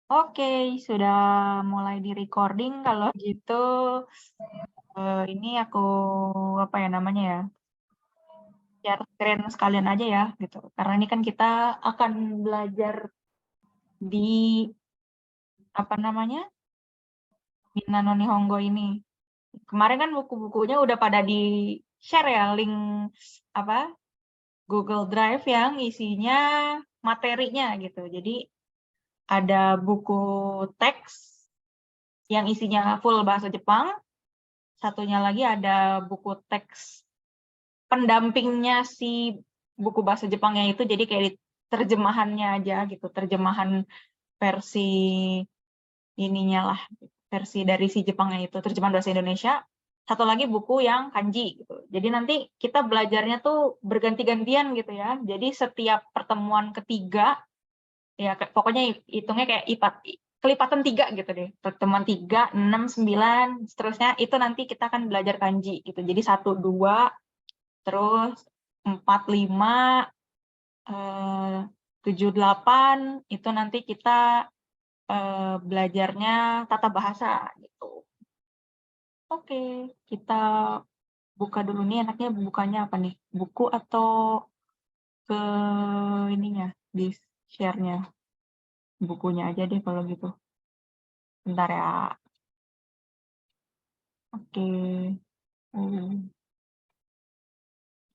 Oke, sudah mulai di-recording. Kalau gitu, ini aku apa ya namanya ya, share screen sekalian aja ya, gitu. Karena ini kan kita akan belajar di apa namanya, Minano Nihongo ini. Kemarin kan buku-bukunya udah pada di-share ya, link apa Google Drive yang isinya materinya gitu. Jadi ada buku teks yang isinya full bahasa Jepang. Satunya lagi ada buku teks pendampingnya si buku bahasa Jepangnya itu, jadi kayak terjemahannya aja gitu, terjemahan versi ininya lah, versi dari si Jepangnya itu, terjemahan bahasa Indonesia. Satu lagi buku yang kanji gitu. Jadi nanti kita belajarnya tuh berganti-gantian gitu ya. Jadi setiap pertemuan ketiga, ya pokoknya hitungnya kayak kelipatan 3 gitu deh. Pertemuan 3, 6, 9, seterusnya itu nanti kita akan belajar kanji gitu. Jadi 1, 2, terus 4, 5, 7, 8 itu nanti kita belajarnya tata bahasa gitu. Oke, kita buka dulu nih, enaknya bukanya apa nih? Buku atau ke ininya, di share-nya? Bukunya aja deh kalau gitu. Bentar ya. Oke.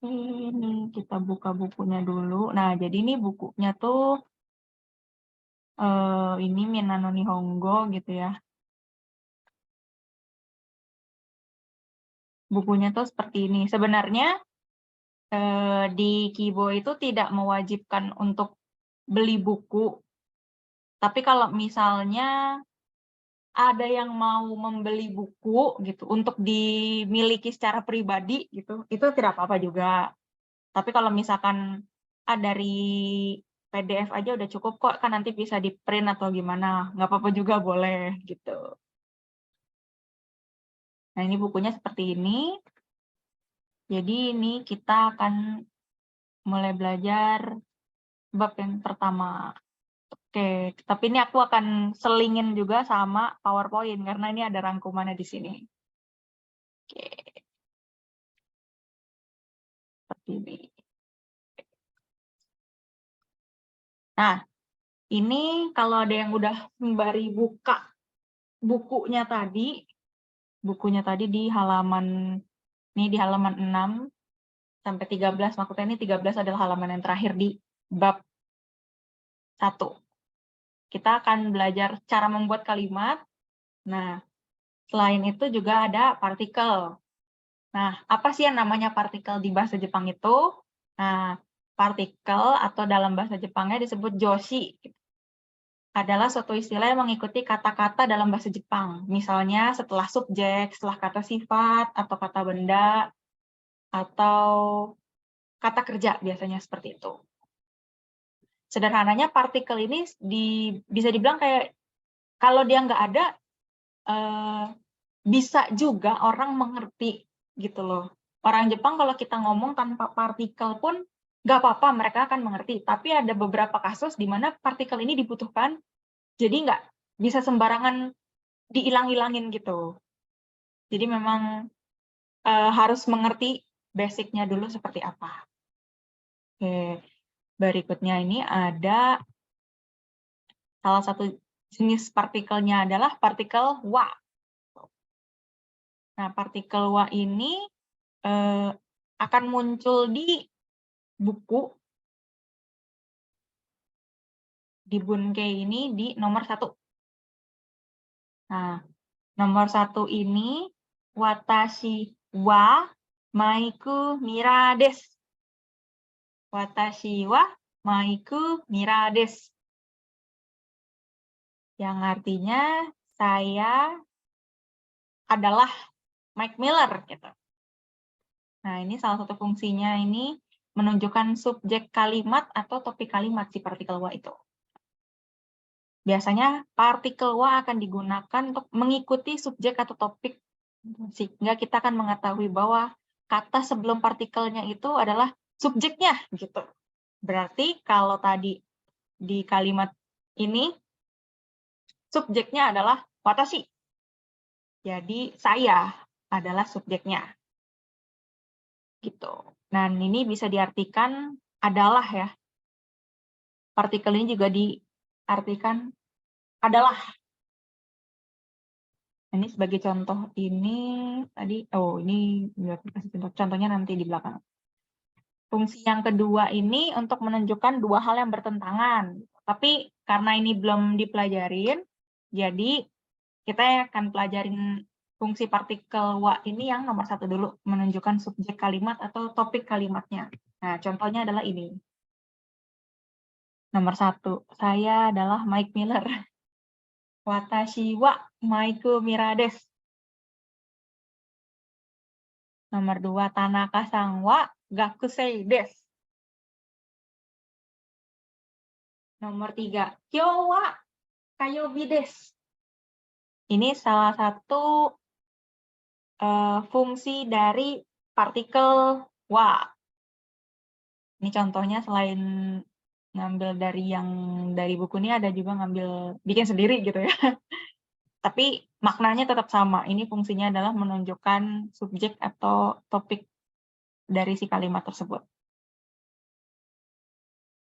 Ini kita buka bukunya dulu. Nah, jadi ini bukunya tuh ini Minano Nihongo gitu ya. Bukunya tuh seperti ini. Sebenarnya di Kibo itu tidak mewajibkan untuk beli buku. Tapi kalau misalnya ada yang mau membeli buku gitu untuk dimiliki secara pribadi gitu, itu tidak apa-apa juga. Tapi kalau misalkan dari PDF aja udah cukup kok, kan nanti bisa di-print atau gimana, nggak apa-apa juga boleh gitu. Nah, ini bukunya seperti ini. Jadi ini kita akan mulai belajar bab yang pertama. Oke, tapi ini aku akan selingin juga sama PowerPoint karena ini ada rangkumannya di sini. Oke, seperti ini. Nah, ini kalau ada yang udah sembari buka bukunya tadi di halaman, ini di halaman 6 sampai 13, maksudnya ini 13 adalah halaman yang terakhir di bab 1. Kita akan belajar cara membuat kalimat. Nah, selain itu juga ada partikel. Nah, apa sih yang namanya partikel di bahasa Jepang itu? Nah, partikel atau dalam bahasa Jepangnya disebut joshi. Adalah suatu istilah yang mengikuti kata-kata dalam bahasa Jepang. Misalnya setelah subjek, setelah kata sifat, atau kata benda, atau kata kerja, biasanya seperti itu. Sederhananya partikel ini bisa dibilang kayak, kalau dia nggak ada, bisa juga orang mengerti gitu loh. Orang Jepang kalau kita ngomong tanpa partikel pun nggak apa-apa, mereka akan mengerti. Tapi ada beberapa kasus di mana partikel ini dibutuhkan, jadi nggak bisa sembarangan diilang-ilangin gitu. Jadi memang harus mengerti basicnya dulu seperti apa. Oke, berikutnya ini ada salah satu jenis partikelnya adalah partikel wa. Nah, partikel wa ini akan muncul di buku, di Bunkei ini di nomor 1. Nah, nomor 1 ini watashi wa maiku mira desu. Watashi wa maiku mira desu. Yang artinya saya adalah Mike Miller gitu. Nah, ini salah satu fungsinya ini menunjukkan subjek kalimat atau topik kalimat si partikel wa itu. Biasanya partikel wa akan digunakan untuk mengikuti subjek atau topik, sehingga kita akan mengetahui bahwa kata sebelum partikelnya itu adalah subjeknya gitu. Berarti kalau tadi di kalimat ini subjeknya adalah watashi. Jadi saya adalah subjeknya. Gitu. Dan ini bisa diartikan adalah ya. Partikel ini juga diartikan adalah. Ini sebagai contoh ini tadi, ini contohnya nanti di belakang. Fungsi yang kedua ini untuk menunjukkan dua hal yang bertentangan. Tapi karena ini belum dipelajarin, jadi kita akan pelajarin fungsi partikel wa ini yang nomor 1 dulu, menunjukkan subjek kalimat atau topik kalimatnya. Nah, contohnya adalah ini. Nomor 1, saya adalah Mike Miller. Watashi wa Maiku Mira desu. Nomor 2, Tanaka-san wa gakusei desu. Nomor 3, kyou wa kayobi desu. Ini salah satu fungsi dari partikel wa. Ini contohnya selain ngambil dari buku ini ada juga ngambil bikin sendiri gitu ya. Tapi maknanya tetap sama. Ini fungsinya adalah menunjukkan subjek atau topik dari si kalimat tersebut.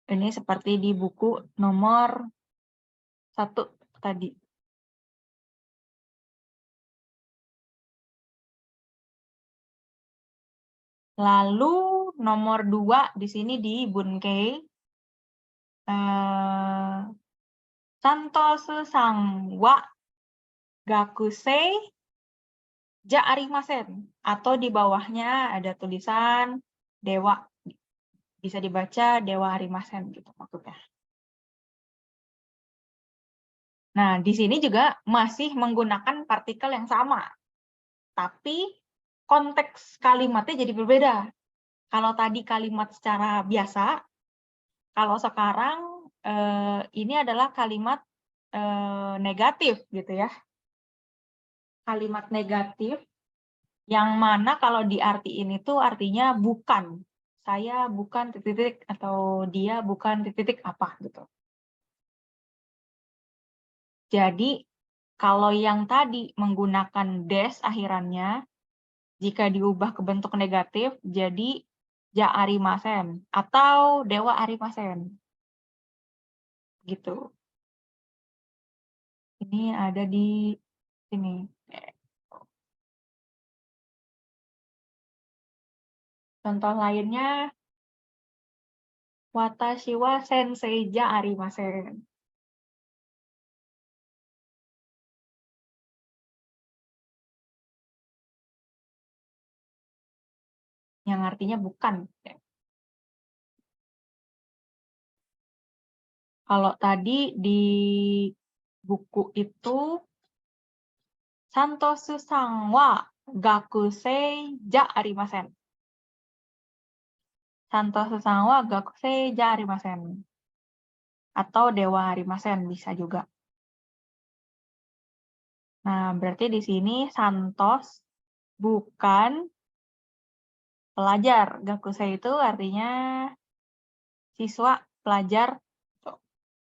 Ini seperti di buku nomor 1 tadi. Lalu nomor 2 di sini di Bunkei. Santosu-san wa gakusei ja arimasen. Atau di bawahnya ada tulisan dewa. Bisa dibaca dewa arimasen gitu maksudnya. Nah, di sini juga masih menggunakan partikel yang sama. Tapi konteks kalimatnya jadi berbeda. Kalau tadi kalimat secara biasa, kalau sekarang ini adalah kalimat negatif gitu ya. Kalimat negatif yang mana kalau diartiin itu artinya bukan. Saya bukan titik-titik atau dia bukan titik-titik apa gitu. Jadi kalau yang tadi menggunakan des akhirannya, jika diubah ke bentuk negatif jadi ja arimasen atau dewa arimasen. Gitu. Ini ada di sini. Contoh lainnya, watashi wa sensei ja arimasen. Yang artinya bukan. Kalau tadi di buku itu, Santosu-san wa gakusei ja arimasen. Santosu-san wa gakusei ja arimasen. Atau dewa arimasen bisa juga. Nah, berarti di sini Santos bukan pelajar. Gakusei itu artinya siswa, pelajar,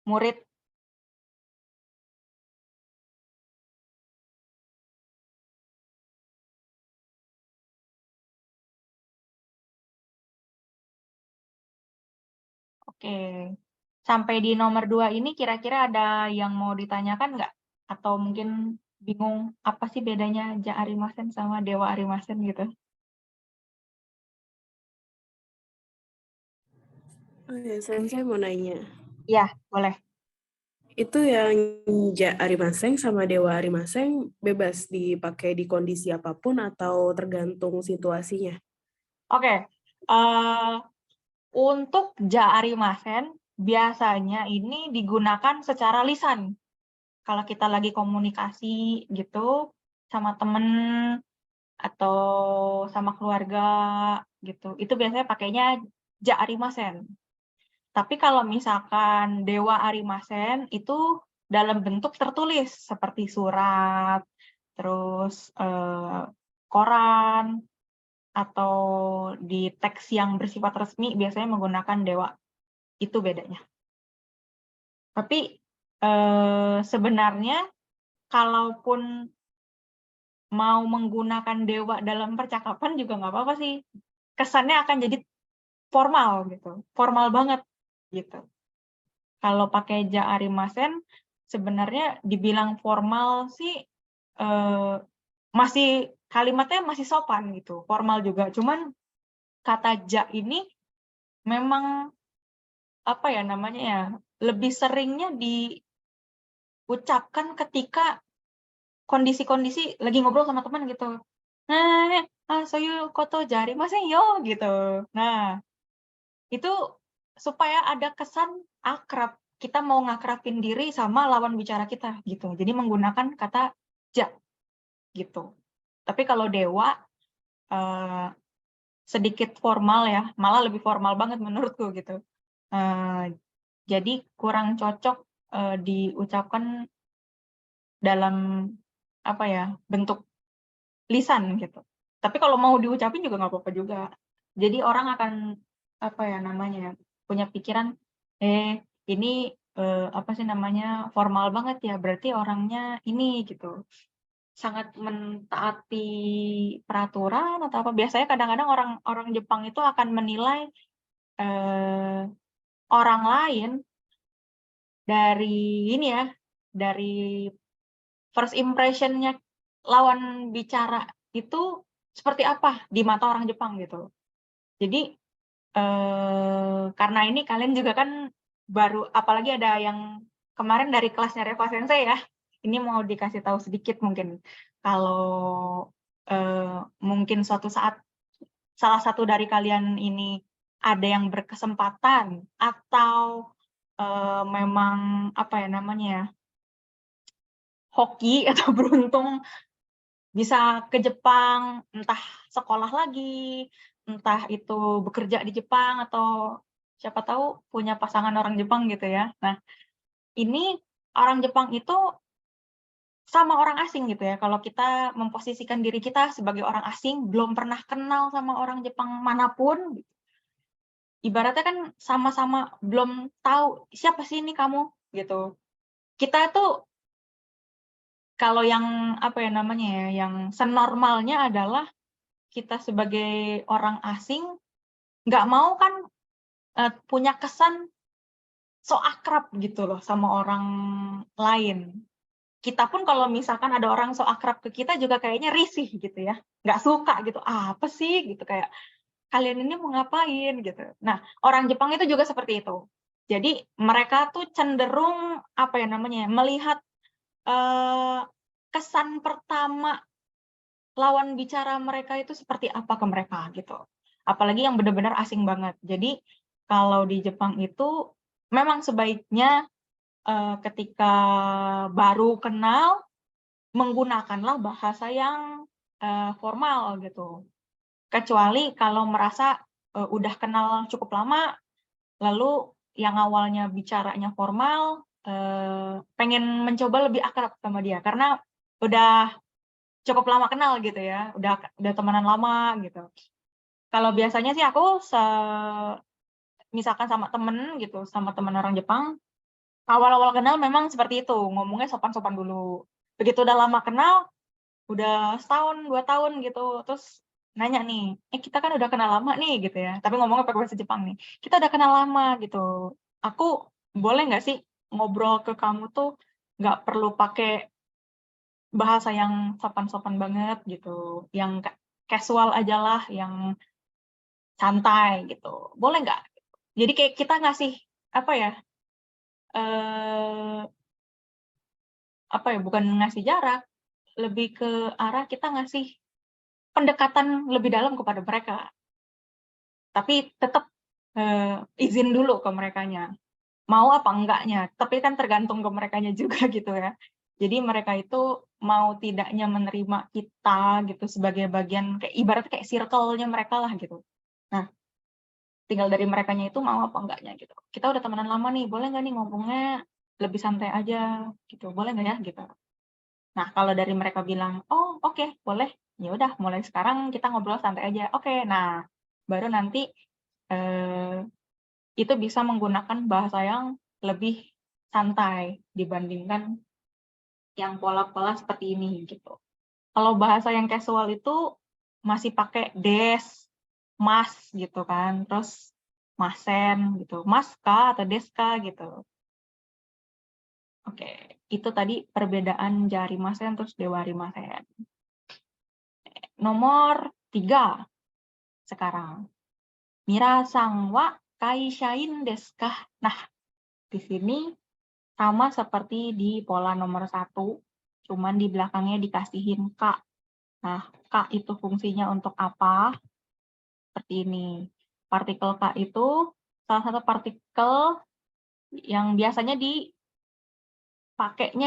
murid. Oke. Sampai di nomor 2 ini kira-kira ada yang mau ditanyakan nggak? Atau mungkin bingung apa sih bedanya ja arimasen sama dewa arimasen gitu? Oh ya, saya mau nanya. Iya, boleh. Itu yang ja arimaseng sama dewa arimaseng bebas dipakai di kondisi apapun atau tergantung situasinya? Oke. Untuk ja arimasen biasanya ini digunakan secara lisan. Kalau kita lagi komunikasi gitu sama temen atau sama keluarga gitu, itu biasanya pakainya ja arimasen. Tapi kalau misalkan dewa arimasen itu dalam bentuk tertulis seperti surat, terus koran, atau di teks yang bersifat resmi biasanya menggunakan dewa. Itu bedanya. Tapi sebenarnya kalaupun mau menggunakan dewa dalam percakapan juga nggak apa-apa sih. Kesannya akan jadi formal gitu, formal banget gitu. Kalau pakai ja arimasen sebenarnya dibilang formal sih masih kalimatnya masih sopan gitu, formal juga. Cuman kata ja ini memang apa ya namanya ya, lebih seringnya diucapkan ketika kondisi-kondisi lagi ngobrol sama teman gitu. Nah, soyu koto jarimasen yo gitu. Nah, itu supaya ada kesan akrab. Kita mau ngakrabin diri sama lawan bicara kita gitu. Jadi menggunakan kata ja gitu. Tapi kalau dewa sedikit formal ya, malah lebih formal banget menurutku gitu. Jadi kurang cocok diucapkan dalam apa ya, bentuk lisan gitu. Tapi kalau mau diucapin juga nggak apa-apa juga. Jadi orang akan apa ya namanya, punya pikiran, ini apa sih namanya, formal banget ya, berarti orangnya ini gitu, sangat mentaati peraturan atau apa. Biasanya kadang-kadang orang Jepang itu akan menilai orang lain dari ini ya, dari first impression-nya lawan bicara itu seperti apa di mata orang Jepang gitu. Jadi karena ini kalian juga kan baru, apalagi ada yang kemarin dari kelasnya Reva Sensei ya, ini mau dikasih tahu sedikit mungkin. Kalau mungkin suatu saat salah satu dari kalian ini ada yang berkesempatan atau memang apa ya namanya ya, hoki atau beruntung bisa ke Jepang, entah sekolah lagi, entah itu bekerja di Jepang, atau siapa tahu punya pasangan orang Jepang gitu ya. Nah, ini orang Jepang itu sama orang asing gitu ya. Kalau kita memposisikan diri kita sebagai orang asing, belum pernah kenal sama orang Jepang manapun, ibaratnya kan sama-sama belum tahu siapa sih ini kamu gitu. Kita tuh kalau yang apa ya namanya ya, yang senormalnya adalah kita sebagai orang asing nggak mau kan punya kesan so akrab gitu loh sama orang lain. Kita pun kalau misalkan ada orang so akrab ke kita juga kayaknya risih gitu ya, nggak suka gitu, apa sih gitu, kayak kalian ini mau ngapain gitu. Nah, orang Jepang itu juga seperti itu. Jadi mereka tuh cenderung apa ya namanya, melihat kesan pertama lawan bicara mereka itu seperti apa ke mereka gitu. Apalagi yang benar-benar asing banget. Jadi kalau di Jepang itu memang sebaiknya ketika baru kenal menggunakanlah bahasa yang formal gitu. Kecuali kalau merasa udah kenal cukup lama, lalu yang awalnya bicaranya formal, pengen mencoba lebih akrab sama dia karena udah cukup lama kenal gitu ya, udah temenan lama gitu. Kalau biasanya sih aku misalkan sama temen gitu, sama temen orang Jepang, awal-awal kenal memang seperti itu, ngomongnya sopan-sopan dulu. Begitu udah lama kenal, udah setahun, 2 tahun gitu, terus nanya nih, kita kan udah kenal lama nih gitu ya, tapi ngomongnya pakai bahasa Jepang nih. Kita udah kenal lama gitu. Aku boleh nggak sih ngobrol ke kamu tuh nggak perlu pakai bahasa yang sopan-sopan banget gitu, yang casual aja lah, yang santai gitu. Boleh nggak? Jadi kayak kita ngasih apa ya? Apa ya? Bukan ngasih jarak, lebih ke arah kita ngasih pendekatan lebih dalam kepada mereka. Tapi tetap izin dulu ke merekanya. Mau apa enggaknya, tapi kan tergantung ke merekanya juga gitu ya. Jadi mereka itu mau tidaknya menerima kita gitu sebagai bagian kayak ibarat kayak circle-nya mereka lah gitu. Nah, tinggal dari merekanya itu mau apa enggaknya gitu. Kita udah temenan lama nih, boleh nggak nih ngomongnya lebih santai aja gitu, boleh nggak ya gitu. Nah, kalau dari mereka bilang, oh oke, boleh, ya udah mulai sekarang kita ngobrol santai aja. Oke, nah baru nanti itu bisa menggunakan bahasa yang lebih santai dibandingkan yang pola-pola seperti ini gitu. Kalau bahasa yang casual itu masih pakai des, mas gitu kan, terus masen gitu, maska atau deska gitu. Oke, itu tadi perbedaan jarimasen terus dewarimasen. Nomor 3 sekarang. Mirasang wa kaishain desu ka? Nah, di sini sama seperti di pola nomor 1, cuman di belakangnya dikasihin ka. Nah, ka itu fungsinya untuk apa? Seperti ini. Partikel ka itu salah satu partikel yang biasanya dipakainya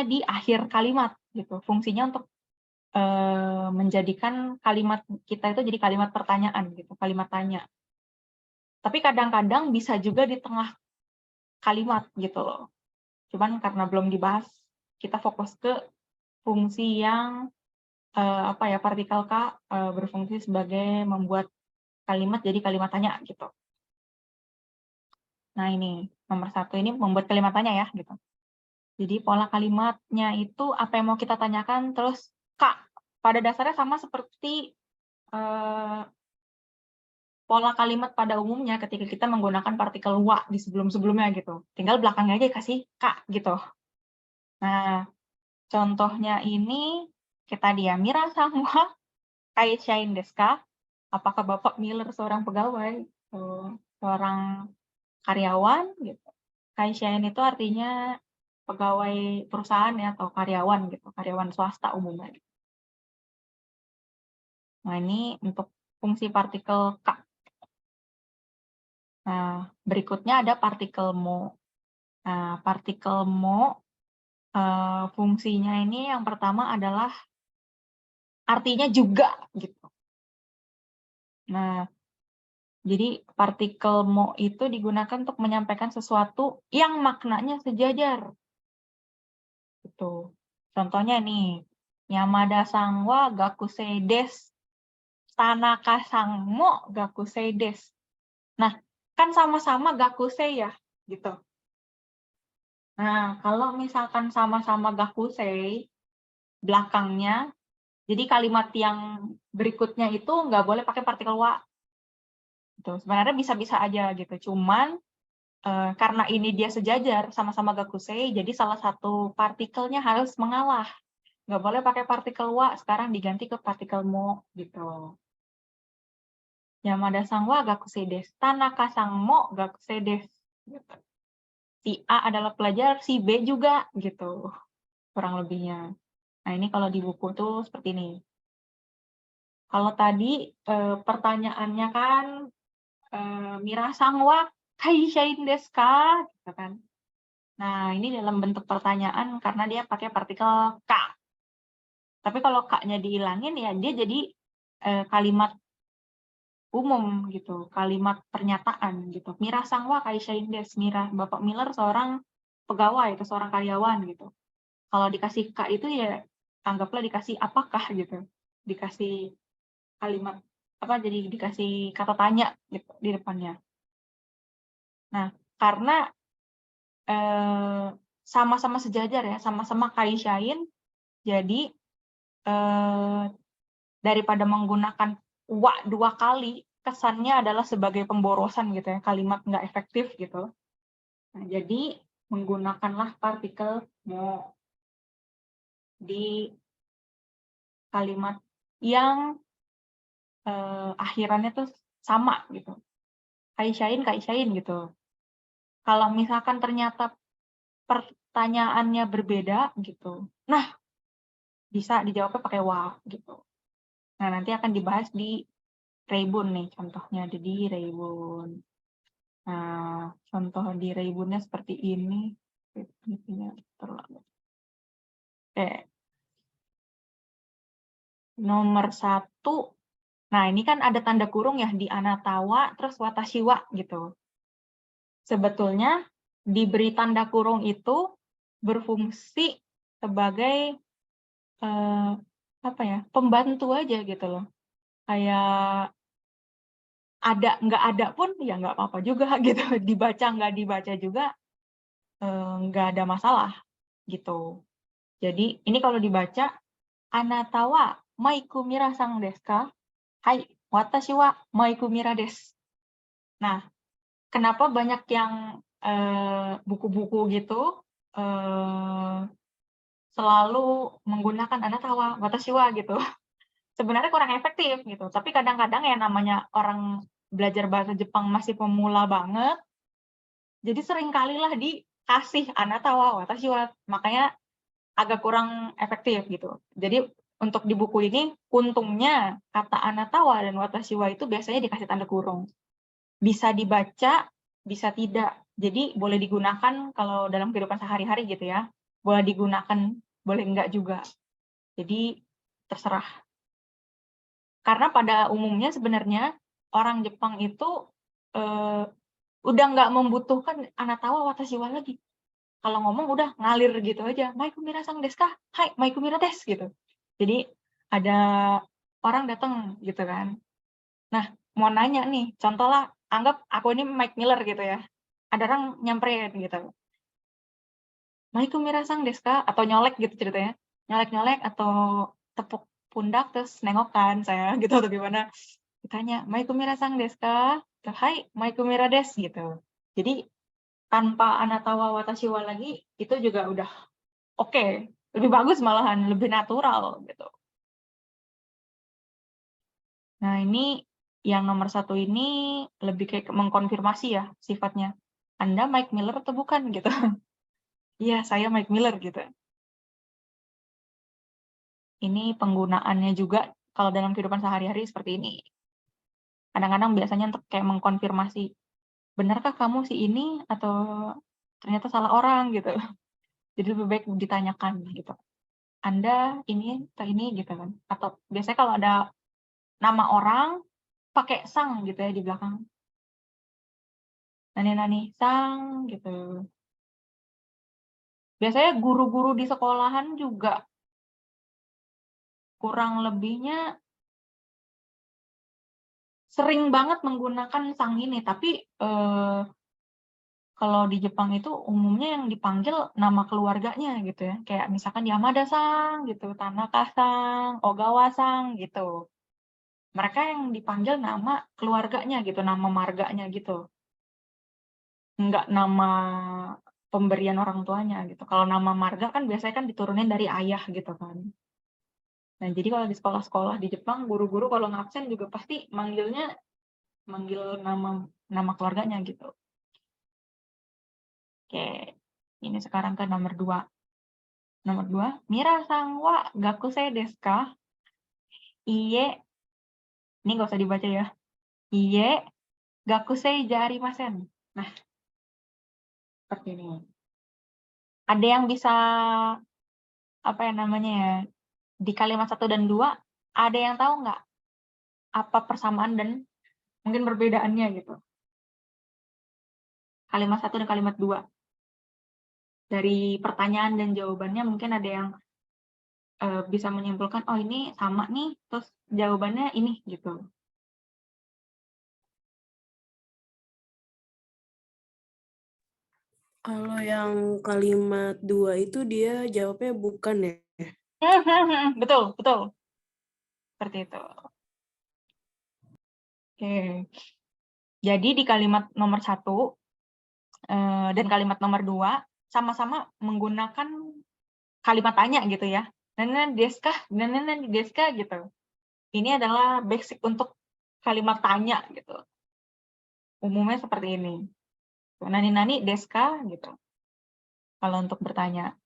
di akhir kalimat gitu. Fungsinya untuk menjadikan kalimat kita itu jadi kalimat pertanyaan gitu, kalimat tanya. Tapi kadang-kadang bisa juga di tengah kalimat gitu loh. Cuman karena belum dibahas, kita fokus ke fungsi yang partikel K berfungsi sebagai membuat kalimat jadi kalimat tanya gitu. Nah ini nomor 1 ini membuat kalimat tanya ya gitu. Jadi pola kalimatnya itu apa yang mau kita tanyakan, terus K pada dasarnya sama seperti pola kalimat pada umumnya ketika kita menggunakan partikel wa di sebelum-sebelumnya gitu. Tinggal belakangnya aja kasih K gitu. Nah, contohnya ini kita mirasang wa kaishain desu ka? Apakah Bapak Miller seorang pegawai, seorang karyawan gitu. Kaishain itu artinya pegawai perusahaan ya atau karyawan gitu, karyawan swasta umumnya. Nah, ini untuk fungsi partikel K. Nah, berikutnya ada partikel mo. Nah, partikel mo fungsinya ini yang pertama adalah artinya juga gitu. Nah, jadi partikel mo itu digunakan untuk menyampaikan sesuatu yang maknanya sejajar. Gitu. Contohnya nih, Yamada sang wa gakusei desu, Tanaka sang mo gakusei desu. Nah, kan sama-sama gakusei ya, gitu. Nah, kalau misalkan sama-sama gakusei, belakangnya, jadi kalimat yang berikutnya itu nggak boleh pakai partikel wa. Gitu. Sebenarnya bisa-bisa aja gitu, cuman karena ini dia sejajar, sama-sama gakusei, jadi salah satu partikelnya harus mengalah. Nggak boleh pakai partikel wa, sekarang diganti ke partikel mo, gitu. Yamada sang wa gakusei desu, Tanaka sang mo gakusei desu. Gitu. Si A adalah pelajar, si B juga, gitu. Kurang lebihnya. Nah, ini kalau di buku tuh seperti ini. Kalau tadi pertanyaannya kan, mirasang wa kaishain desu ka? Gitu kan. Nah, ini dalam bentuk pertanyaan karena dia pakai partikel K. Tapi kalau K-nya dihilangin ya dia jadi kalimat umum gitu, kalimat pernyataan gitu. Mirasang wa kaishain desu, Bapak Miller seorang pegawai atau seorang karyawan gitu. Kalau dikasih K itu ya anggaplah dikasih apakah gitu. Dikasih kalimat jadi dikasih kata tanya gitu di depannya. Nah, karena sama-sama sejajar ya, sama-sama kaishain, jadi daripada menggunakan wa 2 kali, kesannya adalah sebagai pemborosan gitu ya, kalimat nggak efektif gitu. Nah, jadi menggunakanlah partikel mo di kalimat yang akhirannya tuh sama gitu. Kaishain gitu. Kalau misalkan ternyata pertanyaannya berbeda gitu, nah bisa dijawabnya pakai wa gitu. Nah, nanti akan dibahas di Reibun nih contohnya, ada di Reibun. Nah, contoh di Reibunnya seperti ini. Oke. Nomor 1. Nah, ini kan ada tanda kurung ya di anatawa, terus watashi wa gitu. Sebetulnya diberi tanda kurung itu berfungsi sebagai pembantu aja gitu loh. Kayak ada nggak ada pun ya nggak apa-apa juga gitu, dibaca nggak dibaca juga nggak ada masalah gitu. Jadi ini kalau dibaca, anata wa maikumira sang desu ka? Hai, watashi wa maikumira desu. Nah, kenapa banyak yang buku-buku gitu selalu menggunakan anata wa watashi wa gitu. Sebenarnya kurang efektif gitu. Tapi kadang-kadang ya namanya orang belajar bahasa Jepang masih pemula banget, jadi sering kalilah dikasih anata wa watashi wa. Makanya agak kurang efektif gitu. Jadi untuk di buku ini, untungnya kata anata wa dan watashi wa itu biasanya dikasih tanda kurung. Bisa dibaca, bisa tidak. Jadi boleh digunakan kalau dalam kehidupan sehari-hari gitu ya. Boleh digunakan, boleh enggak juga. Jadi terserah. Karena pada umumnya sebenarnya orang Jepang itu udah nggak membutuhkan anata wa watashi wa lagi. Kalau ngomong udah ngalir gitu aja. Maikumira sang desu ka? Hai, maikumira desu gitu. Jadi ada orang datang gitu kan. Nah, mau nanya nih, contoh lah, anggap aku ini Mike Miller gitu ya. Ada orang nyamperin gitu. Maikumira sang desu ka? Atau nyolek gitu ceritanya. Nyolek-nyolek atau tepuk pundak terus nengokan saya gitu atau gimana. Ditanya, Maikumira sang desu ka? Hai, maikumira desu gitu. Jadi tanpa anata wa watashi wa lagi, itu juga udah oke. Lebih bagus malahan, lebih natural gitu. Nah ini yang nomor 1 ini lebih kayak mengkonfirmasi ya sifatnya. Anda Mike Miller atau bukan gitu. Iya, saya Mike Miller gitu. Ini penggunaannya juga kalau dalam kehidupan sehari-hari seperti ini. Kadang-kadang biasanya untuk kayak mengkonfirmasi, benarkah kamu si ini atau ternyata salah orang gitu. Jadi lebih baik ditanyakan gitu. Anda ini atau ini gitu kan. Atau biasanya kalau ada nama orang pakai sang gitu ya di belakang. Nani sang gitu. Biasanya guru-guru di sekolahan juga kurang lebihnya sering banget menggunakan sang ini, tapi kalau di Jepang itu umumnya yang dipanggil nama keluarganya gitu ya. Kayak misalkan Yamada-san gitu, Tanaka-san, Ogawa-san gitu. Mereka yang dipanggil nama keluarganya gitu, nama marganya gitu. Enggak nama pemberian orang tuanya gitu. Kalau nama marga kan biasanya kan diturunin dari ayah gitu kan. Nah, jadi kalau di sekolah-sekolah di Jepang, guru-guru kalau ngabsen juga pasti manggil nama keluarganya gitu. Oke, ini sekarang ke nomor 2. Nomor 2, Mira-san wa gakusei desu ka? Iye, ini nggak usah dibaca ya. Iye, gakusei ja arimasen. Nah, seperti ini. Ada yang bisa, apa ya namanya ya, di kalimat 1 dan 2, ada yang tahu nggak apa persamaan dan mungkin perbedaannya gitu? Kalimat 1 dan kalimat 2. Dari pertanyaan dan jawabannya mungkin ada yang bisa menyimpulkan, oh ini sama nih, terus jawabannya ini gitu. Kalau yang kalimat 2 itu dia jawabnya bukan ya? Betul, betul. Seperti itu. Oke. Jadi di kalimat nomor 1 dan kalimat nomor 2 sama-sama menggunakan kalimat tanya gitu ya. Nana deska, nana deska gitu. Ini adalah basic untuk kalimat tanya gitu. Umumnya seperti ini. Nani deska gitu. Kalau untuk bertanya.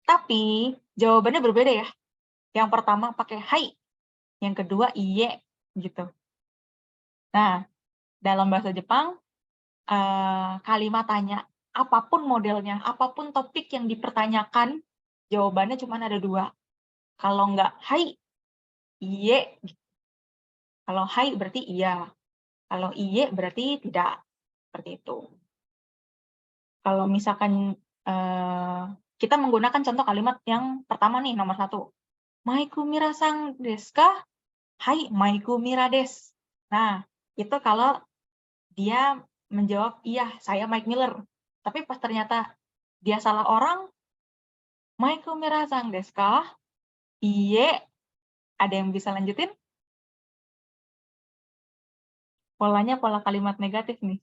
Tapi jawabannya berbeda ya. Yang pertama pakai hai, yang kedua iye gitu. Nah, dalam bahasa Jepang kalimat tanya apapun modelnya, apapun topik yang dipertanyakan, jawabannya cuma ada 2. Kalau nggak hai, iye. Kalau hai berarti iya. Kalau iye berarti tidak. Seperti itu. Kalau misalkan kita menggunakan contoh kalimat yang pertama nih, nomor 1. Maikumira sang desu ka? Hai, maikumira desu. Nah, itu kalau dia menjawab, iya, saya Mike Miller. Tapi pas ternyata dia salah orang, Maiku mirasang desu ka? Iye. Ada yang bisa lanjutin? Polanya pola kalimat negatif nih.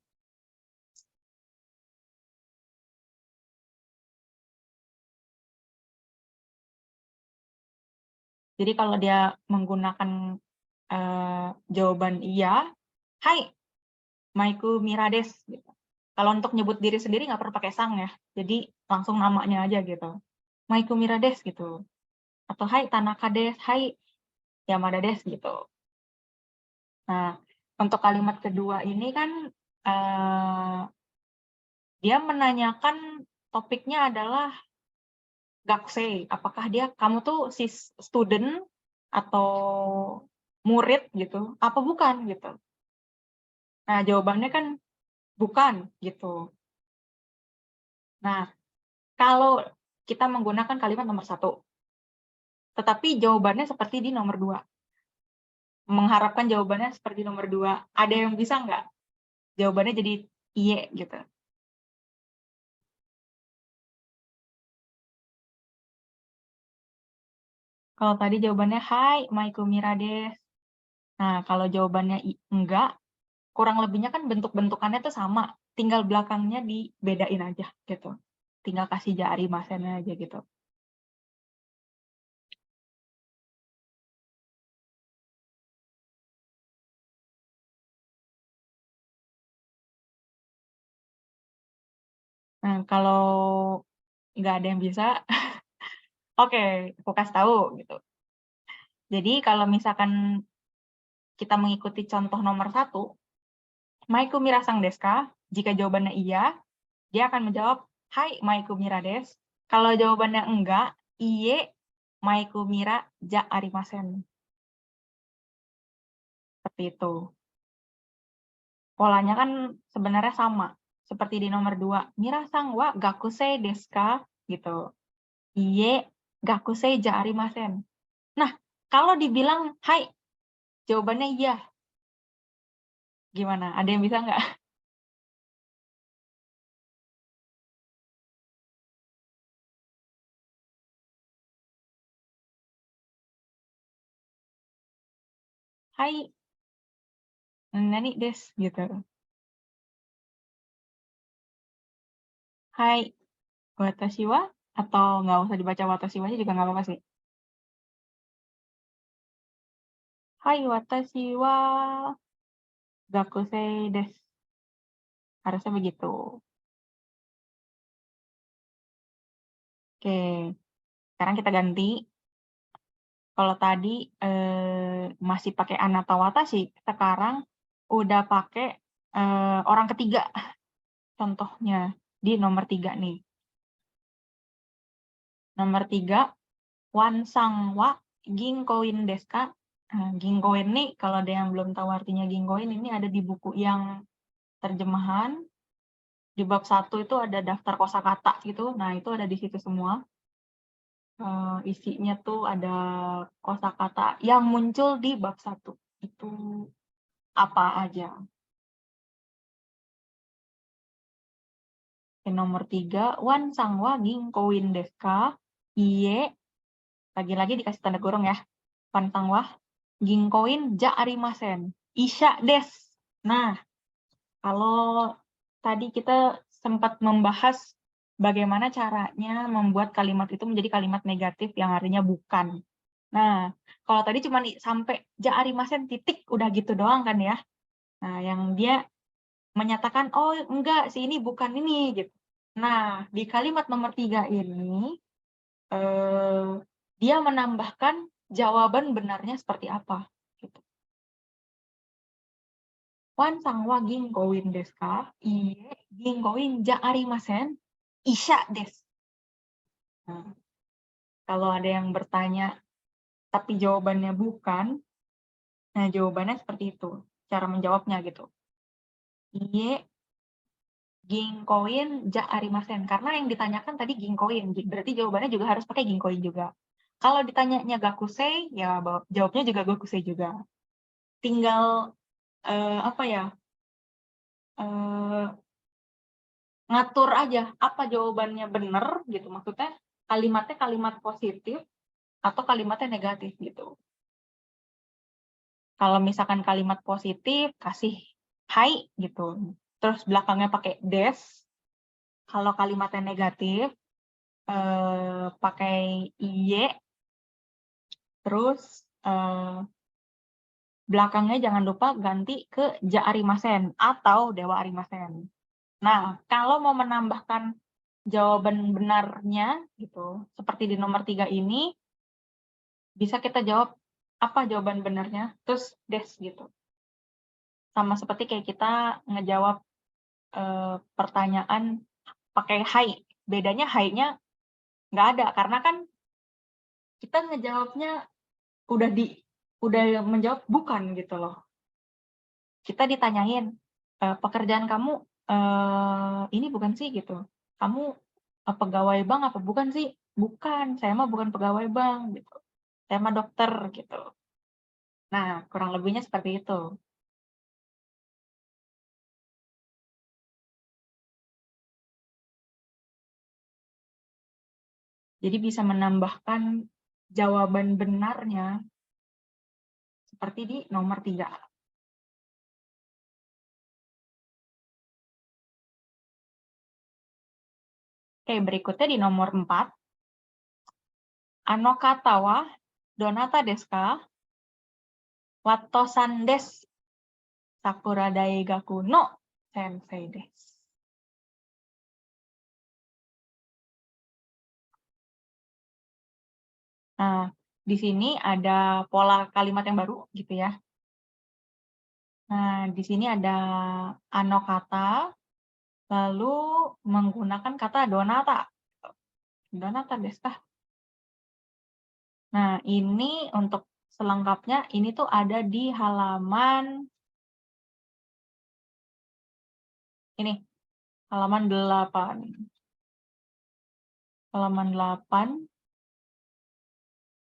Jadi kalau dia menggunakan jawaban iya, hai, Maiku Mira desu. Gitu. Kalau untuk nyebut diri sendiri nggak perlu pakai sang ya. Jadi langsung namanya aja gitu. Maiku Mira desu gitu. Atau hai Tanaka desu, hai Yamada desu gitu. Nah, untuk kalimat kedua ini kan dia menanyakan topiknya adalah gakusei. Apakah kamu tuh si student atau murid gitu? Apa bukan gitu? Nah, jawabannya kan bukan gitu. Nah, kalau kita menggunakan kalimat nomor 1, tetapi jawabannya seperti di nomor 2. Mengharapkan jawabannya seperti nomor 2. Ada yang bisa nggak? Jawabannya jadi iye gitu. Kalau tadi jawabannya hai, Maiku Mira desu. Nah, kalau jawabannya enggak, kurang lebihnya kan bentuk-bentukannya tuh sama. Tinggal belakangnya dibedain aja gitu. Tinggal kasih jari masennya aja gitu. Nah, kalau nggak ada yang bisa, oke, aku kasih tahu gitu. Jadi kalau misalkan kita mengikuti contoh nomor 1, Maiku mirasang desu ka? Jika jawabannya iya, dia akan menjawab, hai, Maiku mira desu. Kalau jawabannya enggak, iye, Maiku mira ja arimasen. Seperti itu. Polanya kan sebenarnya sama. Seperti di nomor 2. Mirasang wa gakusei desu ka? Gitu. Iye, gakusei ja arimasen. Nah, kalau dibilang, hai, jawabannya iya. Gimana? Ada yang bisa nggak? Hai, nani desu. Gitu. Hai, watashi wa? Atau nggak usah dibaca watashi wa juga nggak apa-apa sih. Hai, watashi wa gakusei desu. Harusnya begitu. Oke, sekarang kita ganti. Kalau tadi masih pakai anata watashi, sekarang udah pakai orang ketiga. Contohnya di nomor 3 nih. Nomor 3, wan sang wa ginkoin desu ka? Ginkoin nih, kalau ada yang belum tahu artinya ginkoin, ini ada di buku yang terjemahan. Di bab 1 itu ada daftar kosakata gitu. Nah, itu ada di situ semua. Isinya tuh ada kosakata yang muncul di bab 1. Itu apa aja? Nomor 3, wan sang wa ginkoin desu ka? Iye, lagi-lagi dikasih tanda kurung ya. Wan sang wa ginkoin ja arimasen. Isya des. Nah, kalau tadi kita sempat membahas bagaimana caranya membuat kalimat itu menjadi kalimat negatif yang artinya bukan. Nah, kalau tadi cuma sampai ja arimasen titik, udah gitu doang kan ya. Nah, yang dia menyatakan, oh enggak, si ini bukan ini, gitu. Nah, di kalimat nomor 3 ini, dia menambahkan jawaban benarnya seperti apa. Gitu. Wan sang wa ginkoin desu ka? Iye, ginkoin ja arimasen. Isya desu. Nah, kalau ada yang bertanya, tapi jawabannya bukan, nah jawabannya seperti itu. Cara menjawabnya gitu. Iye, ginkoin ja arimasen. Karena yang ditanyakan tadi ginkoin. Berarti jawabannya juga harus pakai ginkoin juga. Kalau ditanyanya gakusei, ya jawabnya juga gakusei juga. Tinggal apa ya? ngatur aja apa jawabannya benar gitu, maksudnya kalimatnya kalimat positif atau kalimatnya negatif gitu. Kalau misalkan kalimat positif kasih hai gitu, terus belakangnya pakai des. Kalau kalimatnya negatif pakai iye, terus belakangnya jangan lupa ganti ke ja arimasen atau dewa arimasen. Nah, kalau mau menambahkan jawaban benarnya gitu, seperti di nomor 3 ini, bisa kita jawab apa jawaban benarnya, terus des gitu. Sama seperti kayak kita ngejawab pertanyaan pakai hai. Bedanya hai-nya nggak ada, karena kan kita ngejawabnya udah menjawab bukan gitu loh. Kita ditanyain, pekerjaan kamu ini bukan sih gitu. Kamu pegawai bank apa bukan sih? Bukan, saya mah bukan pegawai bank gitu. Saya mah dokter gitu. Nah, kurang lebihnya seperti itu. Jadi bisa menambahkan jawaban benarnya seperti di nomor 3. Oke, berikutnya di nomor 4. Ano kata wa donata desu ka? Watto-san desu. Sakura Daigaku no sensei desu. Nah, di sini ada pola kalimat yang baru gitu ya. Nah, di sini ada ano kata, lalu menggunakan kata donata. Donata desu ka? Nah, ini untuk selengkapnya, ini tuh ada di halaman ini, halaman 8. Halaman 8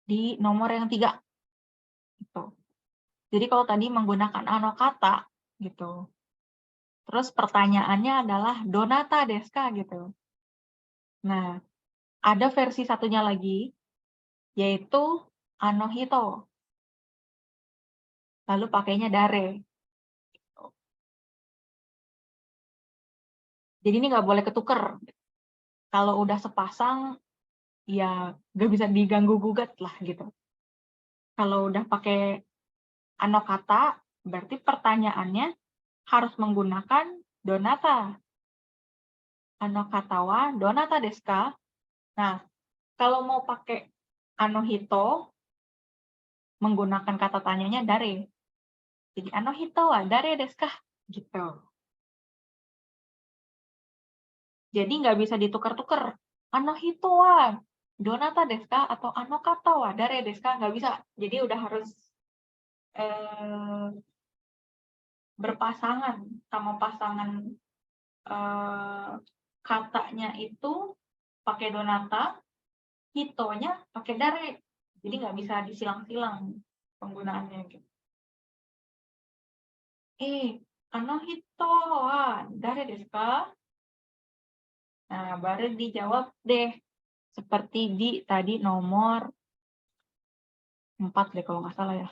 di nomor yang 3. Gitu. Jadi kalau tadi menggunakan ano kata gitu. Terus pertanyaannya adalah donata desu ka gitu. Nah, ada versi satunya lagi, yaitu ano hito. Lalu pakainya dare. Jadi ini nggak boleh ketuker. Kalau udah sepasang, ya nggak bisa diganggu-gugat lah gitu. Kalau udah pakai ano kata, berarti pertanyaannya harus menggunakan donata. Ano kata wa donata desu ka? Nah, kalau mau pakai ano hito, menggunakan kata tanyanya dare. Jadi ano hito wa dare desu ka? Gitu. Jadi nggak bisa ditukar-tukar. Ano hito wa donata desu ka? Atau ano kata wa dare desu ka? Nggak bisa. Jadi udah harus berpasangan sama pasangan katanya itu pakai donata, hitonya pakai dare. Jadi nggak bisa disilang-silang penggunaannya gitu. Ano hito wa dare desu ka? Nah, baru dijawab deh. Seperti di tadi nomor 4 deh kalau nggak salah ya.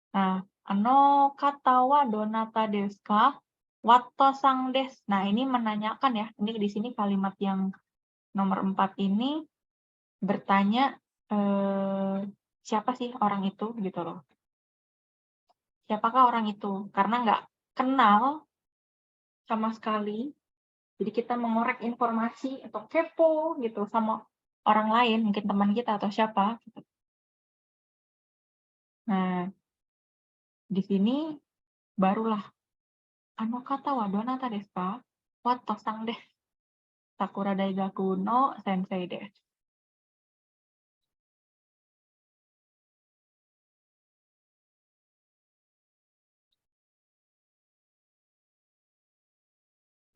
Nah, ano kata wa donata desu ka? Watto sang desu. Nah, ini menanyakan ya. Ini di sini kalimat yang nomor 4 ini bertanya siapa sih orang itu gitu loh. Siapakah orang itu? Karena nggak kenal sama sekali. Jadi kita mengorek informasi atau kepo gitu sama orang lain, mungkin teman kita atau siapa. Gitu. Nah, di sini barulah ano kata wa donata desu ka? Watto sang desu. Sakura Daigaku no sensei desu.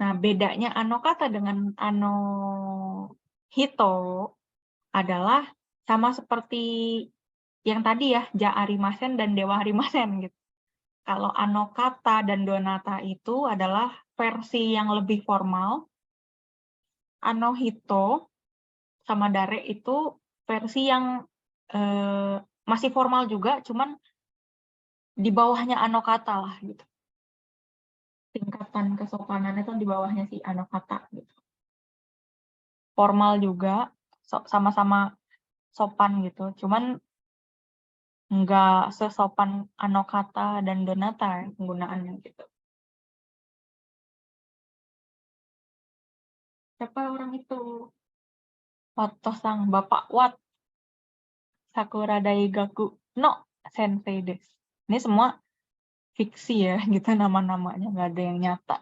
Nah, bedanya ano kata dengan ano hito adalah sama seperti yang tadi ya, ja arimasen dan dewa arimasen gitu. Kalau Anokata dan Donata itu adalah versi yang lebih formal. Anohito sama Dare itu versi yang masih formal juga, cuman di bawahnya Anokata lah gitu. Tingkatan kesopanan itu di bawahnya si Anokata gitu. Formal juga, sama-sama sopan gitu, cuman nggak sesopan Anokata dan Donata ya, penggunaannya gitu. Siapa orang itu? Wato-sang, Bapak Wat, Sakura Daigaku no Sensei desu. Ini semua fiksi ya, gitu nama-namanya, nggak ada yang nyata.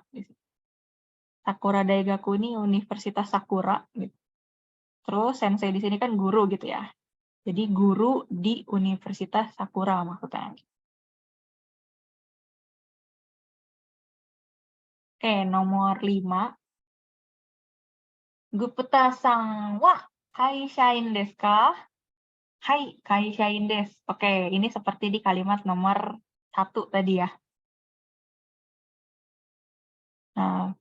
Sakura Daigaku ini Universitas Sakura, gitu. Terus sensei di sini kan guru gitu ya. Jadi guru di Universitas Sakura maksudnya. Oke, nomor 5. Gupta-sang wa kaishain desu ka? Hai, kaishain desu. Oke, ini seperti di kalimat nomor 1 tadi ya. Nah,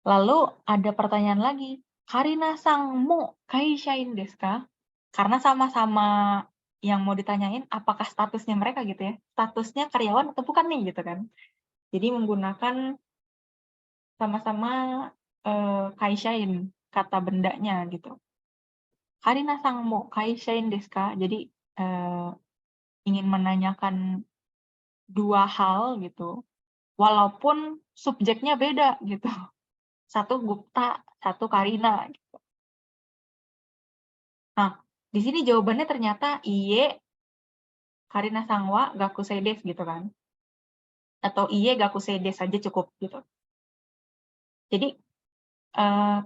lalu ada pertanyaan lagi. Karina-sang mo kaishain desu ka? Karena sama-sama yang mau ditanyain apakah statusnya mereka gitu ya. Statusnya karyawan atau bukan nih gitu kan. Jadi menggunakan sama-sama kaishain, kata bendanya gitu. Karina-sang mo kaishain desu ka? Jadi ingin menanyakan dua hal gitu. Walaupun subjeknya beda gitu. Satu Gupta, satu Karina. Gitu. Nah, di sini jawabannya ternyata iye Karina-sang wa gakusei desu gitu kan. Atau iye gakusei desu saja cukup gitu. Jadi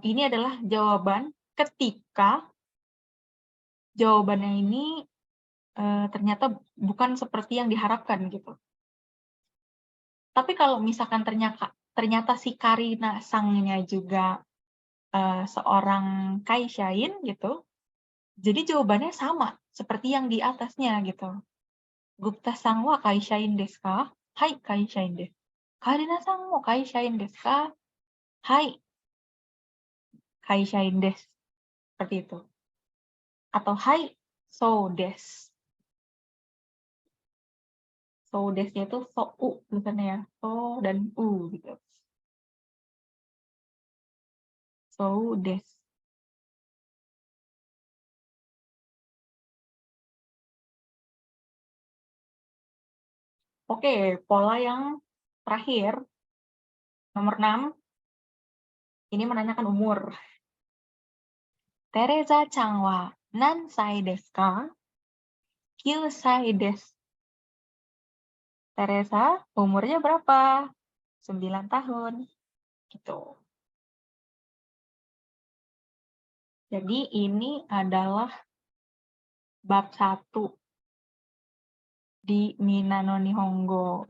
ini adalah jawaban ketika jawabannya ini ternyata bukan seperti yang diharapkan gitu. Tapi kalau misalkan ternyata si Karina sangnya juga seorang kaishain gitu, jadi jawabannya sama seperti yang di atasnya gitu. Gupta sang wa kaishain desu ka? Hai, kaishain desu. Karina sang mo kaishain desu ka? Hai, kaishain desu. Seperti itu. Atau hai, so desu. So desnya itu so u misalnya ya. So dan u gitu. So des. Oke, pola yang terakhir, nomor 6, ini menanyakan umur. Teresa chan wa nansai desu ka? Kyusai desu. Teresa, umurnya berapa? 9 tahun. Gitu. Jadi ini adalah bab 1 di Minano Nihongo.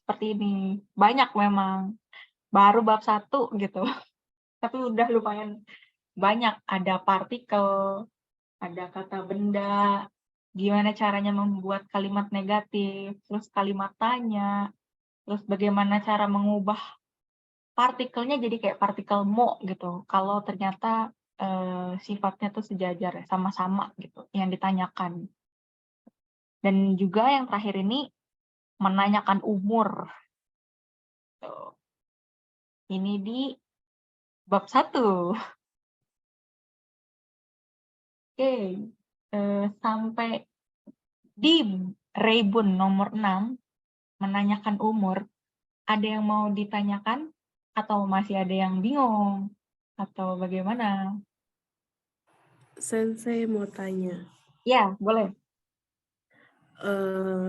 Seperti ini. Banyak memang. Baru bab 1 gitu. Tapi udah lumayan banyak. Ada partikel, ada kata benda, gimana caranya membuat kalimat negatif, terus kalimat tanya, terus bagaimana cara mengubah partikelnya jadi kayak partikel mo gitu. Kalau ternyata sifatnya tuh sejajar ya, sama-sama gitu yang ditanyakan. Dan juga yang terakhir ini menanyakan umur. Tuh. Ini di bab 1. Oke, sampai di Reibun nomor 6, menanyakan umur, ada yang mau ditanyakan? Atau masih ada yang bingung? Atau bagaimana? Sensei mau tanya. Ya, boleh.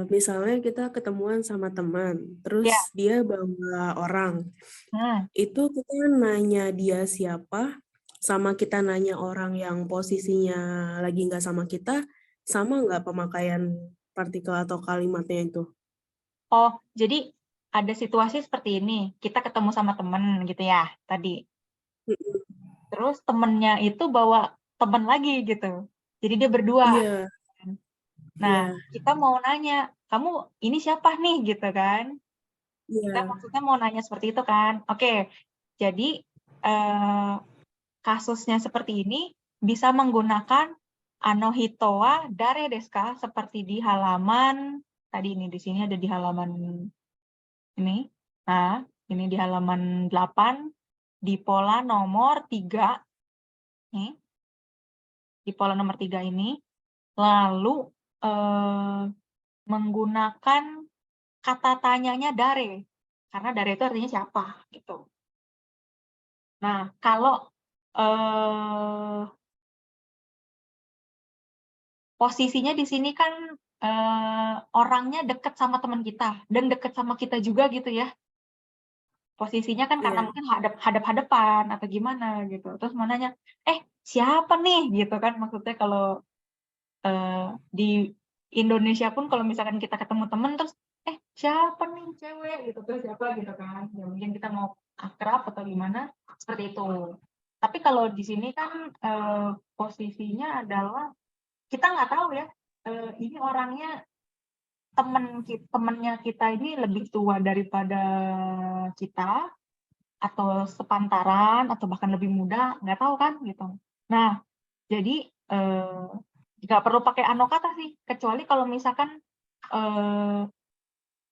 Misalnya kita ketemuan sama teman, terus Ya. dia bawa orang. Nah, Itu kita nanya dia siapa, sama kita nanya orang yang posisinya lagi nggak sama nggak pemakaian partikel atau kalimatnya itu? oh, jadi ada situasi seperti ini. Kita ketemu sama temen gitu ya, tadi. Terus temennya itu bawa temen lagi gitu. Jadi dia berdua. Iya, Nah, iya. kita mau nanya, kamu ini siapa nih gitu kan? Kita Iya. maksudnya mau nanya seperti itu kan? Oke, jadi kasusnya seperti ini bisa menggunakan anohitowa dare desu ka seperti di halaman tadi ini di sini ada di halaman ini. Nah, ini di halaman 8 di pola nomor 3 nih. Di pola nomor 3 ini lalu menggunakan kata tanyanya dare. Karena dare itu artinya siapa gitu. Nah, kalau posisinya di sini kan orangnya dekat sama teman kita dan dekat sama kita juga gitu ya. Posisinya kan karena Iya. mungkin hadap-hadapan atau gimana gitu. Terus mau nanya, siapa nih gitu kan maksudnya kalau di Indonesia pun kalau misalkan kita ketemu temen terus, siapa nih cewek gitu terus siapa gitu kan. Ya mungkin kita mau akrab atau gimana seperti itu. Tapi kalau di sini kan posisinya adalah kita nggak tahu ya, ini orangnya temennya kita ini lebih tua daripada kita atau sepantaran atau bahkan lebih muda, nggak tahu kan gitu. Nah, jadi nggak perlu pakai anokata sih, kecuali kalau misalkan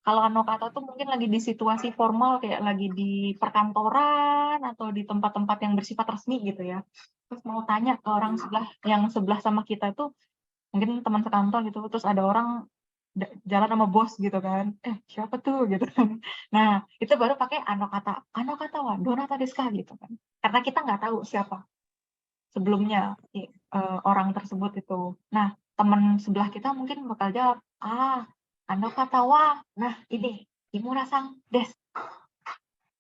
kalau anokata tuh mungkin lagi di situasi formal kayak lagi di perkantoran atau di tempat-tempat yang bersifat resmi gitu ya. Terus mau tanya ke orang yang sebelah sama kita tuh mungkin teman sekantor gitu, terus ada orang jalan sama bos gitu kan, siapa tuh gitu kan. Nah, itu baru pakai anokata wa donata desu ka gitu kan. Karena kita nggak tahu siapa sebelumnya orang tersebut itu. Nah, teman sebelah kita mungkin bakal jawab, anokata wa, nah ini Kimura-san des,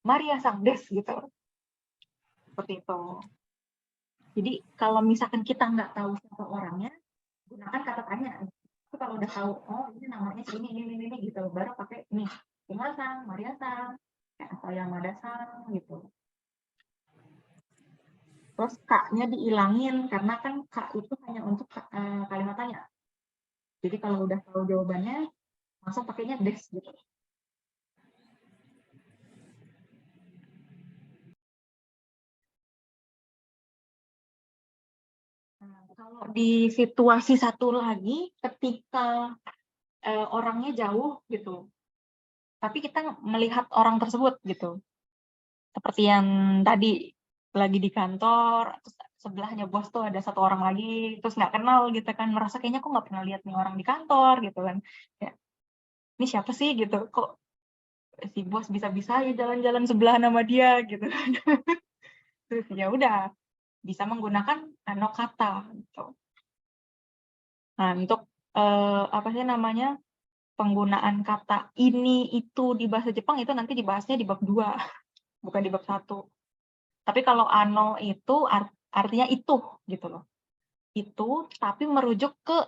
Maria-san des gitu. Seperti itu. Jadi kalau misalkan kita nggak tahu siapa orangnya, gunakan kata tanya. Itu kalau udah tahu, oh ini namanya ini gitu, baru pakai ini Kimura-san, Maria-san, atau Yamada-san gitu. Terus K-nya diilangin karena kan K itu hanya untuk kalimat tanya. Jadi kalau udah tahu jawabannya, langsung pakainya des gitu. Nah, kalau di situasi satu lagi, ketika orangnya jauh gitu, tapi kita melihat orang tersebut gitu, seperti yang tadi lagi di kantor, terus sebelahnya bos tuh ada satu orang lagi, terus nggak kenal gitu kan, merasa kayaknya kok nggak pernah lihat nih orang di kantor gitu kan, ya, ini siapa sih gitu, kok si bos bisa-bisa ya jalan-jalan sebelah nama dia gitu. Terus ya udah bisa menggunakan anokata gitu. Nah, untuk apa sih namanya? Penggunaan kata ini itu di bahasa Jepang itu nanti dibahasnya di bab 2, bukan di bab 1. Tapi kalau ano itu artinya itu gitu loh. Itu tapi merujuk ke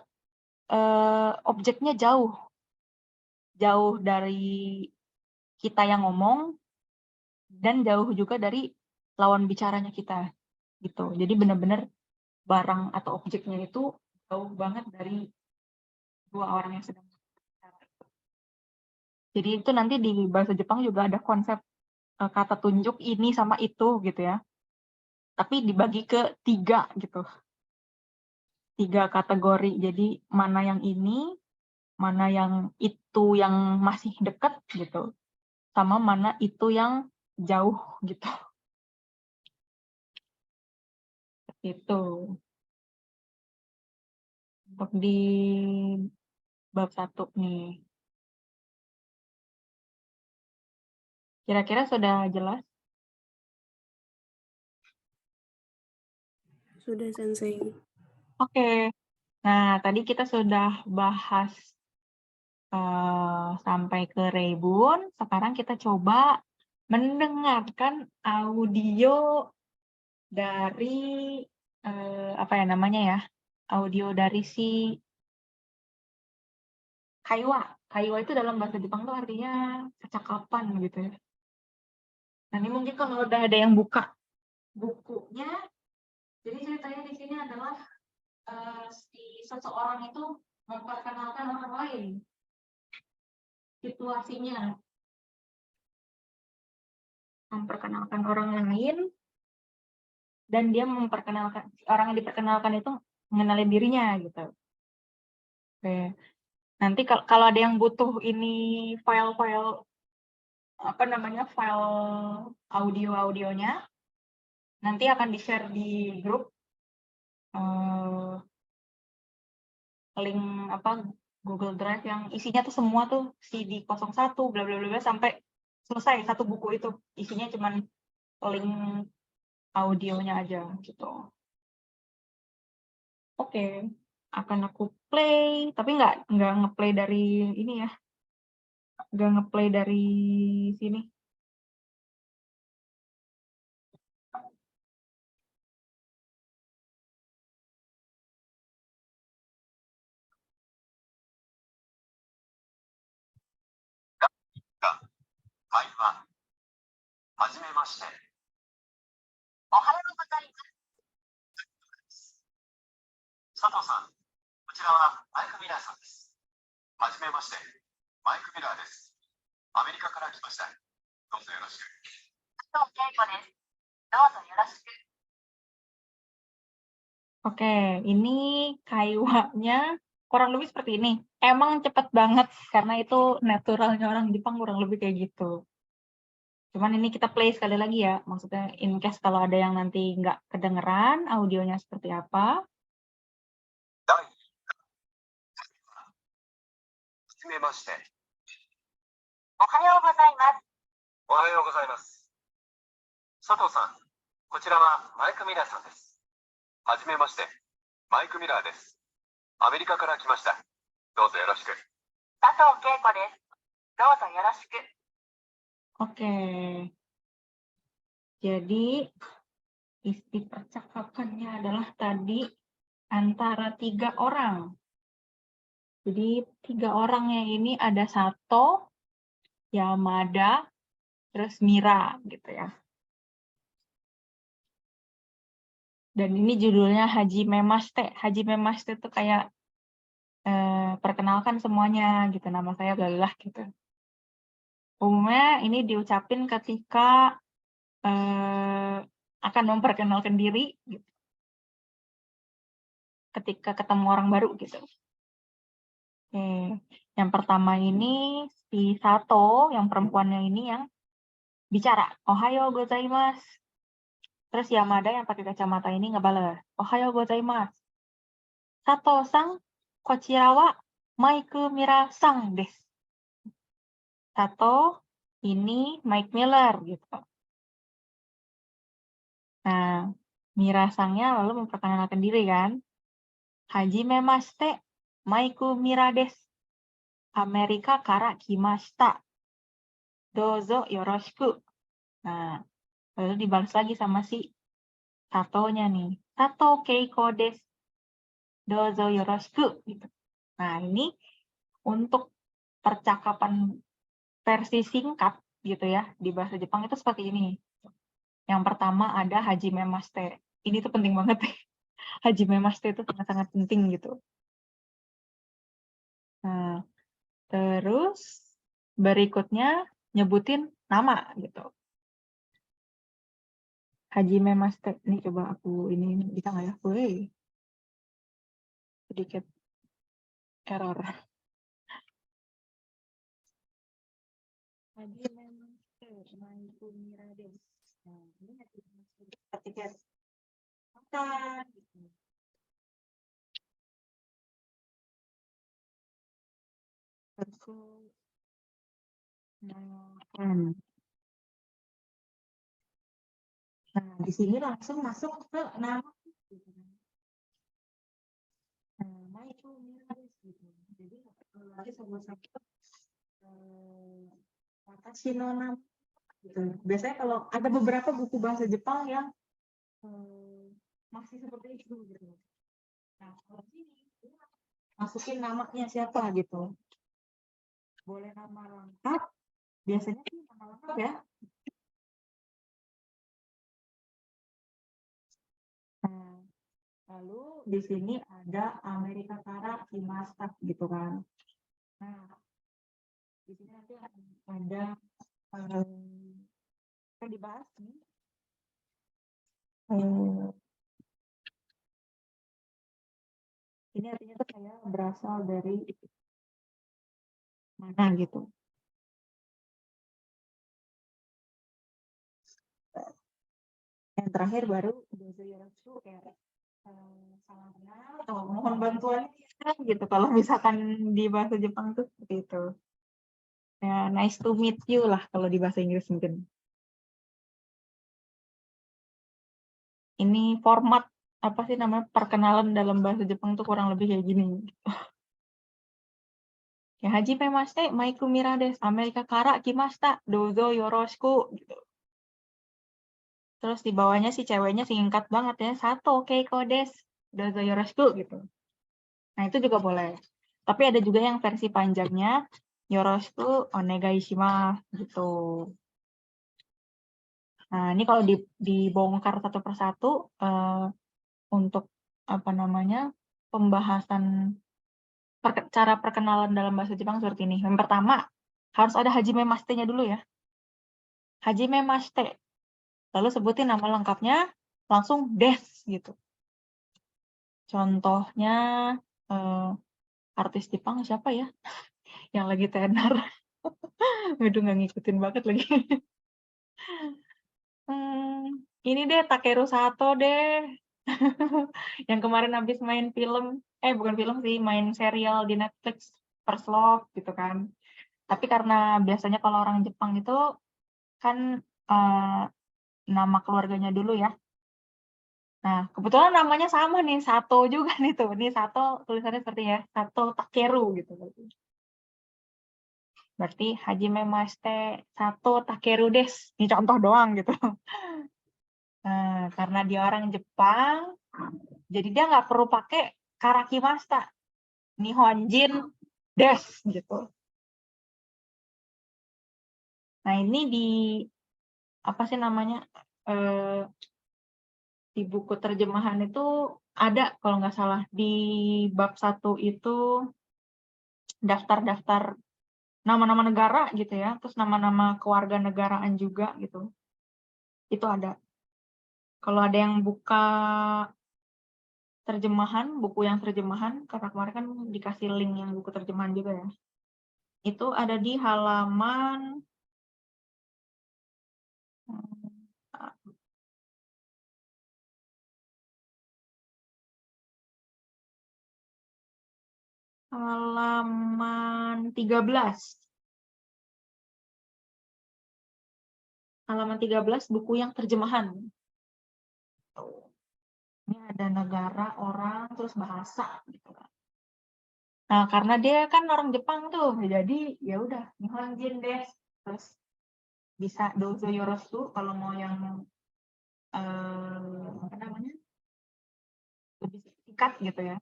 objeknya jauh. Jauh dari kita yang ngomong dan jauh juga dari lawan bicaranya kita gitu. Jadi benar-benar barang atau objeknya itu jauh banget dari dua orang yang sedang bicara. Jadi itu nanti di bahasa Jepang juga ada konsep kata tunjuk ini sama itu gitu ya. Tapi dibagi ke 3 gitu. 3 kategori. Jadi mana yang ini, mana yang itu yang masih dekat gitu. Sama mana itu yang jauh gitu. Itu. Untuk di bab 1 nih. Kira-kira sudah jelas? Sudah, Sensei. Oke. Nah, tadi kita sudah bahas sampai ke Reibun. Sekarang kita coba mendengarkan audio dari apa ya namanya ya? Audio dari si Kaiwa. Kaiwa itu dalam bahasa Jepang tuh artinya percakapan gitu ya. Nah, ini mungkin kalau udah ada yang buka bukunya, jadi ceritanya di sini adalah si seseorang itu memperkenalkan orang lain situasinya. memperkenalkan orang lain, dan dia memperkenalkan orang yang diperkenalkan itu mengenali dirinya gitu. Oke. Nanti kalau ada yang butuh ini file-file apa namanya file audio-audionya, nanti akan di-share di grup link apa Google Drive yang isinya tuh semua tuh CD 01 bla bla bla sampai selesai satu buku itu isinya cuman link audionya aja gitu. Oke, akan aku play, tapi nggak ngeplay dari ini ya, nggak ngeplay dari sini. Oke, ini kaiwanya kurang lebih seperti ini. Emang cepet banget karena itu naturalnya orang Jepang kurang lebih kayak gitu. Cuman ini kita play sekali lagi ya, maksudnya in case kalau ada yang nanti nggak kedengeran audionya seperti apa. Oke. Jadi isi percakapannya adalah tadi antara 3 orang. Jadi 3 orangnya ini ada Sato, Yamada, terus Mira gitu ya. Dan ini judulnya Hajime Mashite. Hajime Mashite itu kayak perkenalkan semuanya gitu, nama saya bla gitu. Umumnya ini diucapin ketika akan memperkenalkan diri gitu. Ketika ketemu orang baru gitu. Oke. Yang pertama ini si Sato, yang perempuannya ini yang bicara, "Ohayo gozaimasu." Terus Yamada yang pakai kacamata ini ngebales, "Ohayo gozaimasu. Sato-san, kochira wa Mike Mira-san desu." Sato, ini Mike Miller gitu. Nah, Mira-sannya lalu memperkenalkan diri kan. "Hajime mashite, Mike Mira desu. Amerika kara kimashita. Dozo yoroshiku." Nah, lalu dibalas lagi sama si Satonya nih. "Sato Keiko desu. Dozo yoroshiku." Gitu. Nah, ini untuk percakapan versi singkat gitu ya di bahasa Jepang itu seperti ini. Yang pertama ada Hajime Mashite. Ini tuh penting banget. Hajime Mashite itu sangat-sangat penting gitu. Nah, terus berikutnya nyebutin nama gitu. Hajime Mashite. Ini coba aku ini bisa nggak ya? Woi, sedikit error. Hajime Mashite, Maiku Mira desu. Nah, ini Hajime Mashite. Ketika makan gitu. Terus makan. Nah, di sini langsung masuk ke nama. Nah, itu miris gitu. Jadi kalau lagi sebut-sebut watashi no nama gitu. Biasanya kalau ada beberapa buku bahasa Jepang yang masih seperti itu gitu. Nah, kalau sini masukin namanya siapa gitu. Boleh nama lengkap. Biasanya sih nama lengkap ya. Nah, lalu di sini ada Amerika Kara Kimasta gitu kan. Nah, di sini nanti ada Yang dibahas nih. Ini artinya tuh saya berasal dari mana gitu. Yang terakhir baru dozo yoroshiku kayak salam kenal atau mohon bantuan gitu. Kalau misalkan di bahasa Jepang tuh seperti itu. Ya, nice to meet you lah kalau di bahasa Inggris mungkin. Ini format apa sih namanya perkenalan dalam bahasa Jepang tuh kurang lebih kayak gini. Ya hajime mashite, Maiku Mira desu. Amerika kara kimashita. Dozo yoroshiku gitu. Terus di bawahnya si ceweknya singkat banget ya. Sato keiko desu. Dozo yoroshiku gitu. Nah, itu juga boleh. Tapi ada juga yang versi panjangnya yoroshiku onegai shimasu gitu. Nah, ini kalau dibongkar satu persatu untuk apa namanya pembahasan cara perkenalan dalam bahasa Jepang seperti ini. Yang pertama, harus ada hajime mashite-nya dulu ya. Hajime mashite. Lalu sebutin nama lengkapnya, langsung des gitu. Contohnya artis Jepang siapa ya? Yang lagi tenar. Aduh, nggak ngikutin banget lagi. Ini deh Takeru Sato deh. Yang kemarin habis main film, bukan film sih, main serial di Netflix, First Love gitu kan. Tapi karena biasanya kalau orang Jepang itu kan nama keluarganya dulu ya. Nah, kebetulan namanya sama nih, Sato juga nih tuh. Ini Sato tulisannya seperti ya, Sato Takeru gitu. Berarti hajime mashite Sato Takeru desu. Ini contoh doang gitu. Nah, karena dia orang Jepang, jadi dia nggak perlu pakai karakimashita. Nihonjin desu gitu. Nah, ini di apa sih namanya? Di buku terjemahan itu ada kalau nggak salah di bab 1 itu daftar-daftar nama-nama negara gitu ya, terus nama-nama kewarganegaraan juga gitu. Itu ada. Kalau ada yang buka terjemahan, buku yang terjemahan, karena kemarin kan dikasih link yang buku terjemahan juga ya. Itu ada di halaman 13. Halaman 13 buku yang terjemahan. Ini ada negara, orang, terus bahasa gitu kan. Nah, karena dia kan orang Jepang tuh, jadi ya udah Nihonjin desu. Terus bisa dozo yoroshiku kalau mau yang apa namanya? Lebih singkat gitu ya.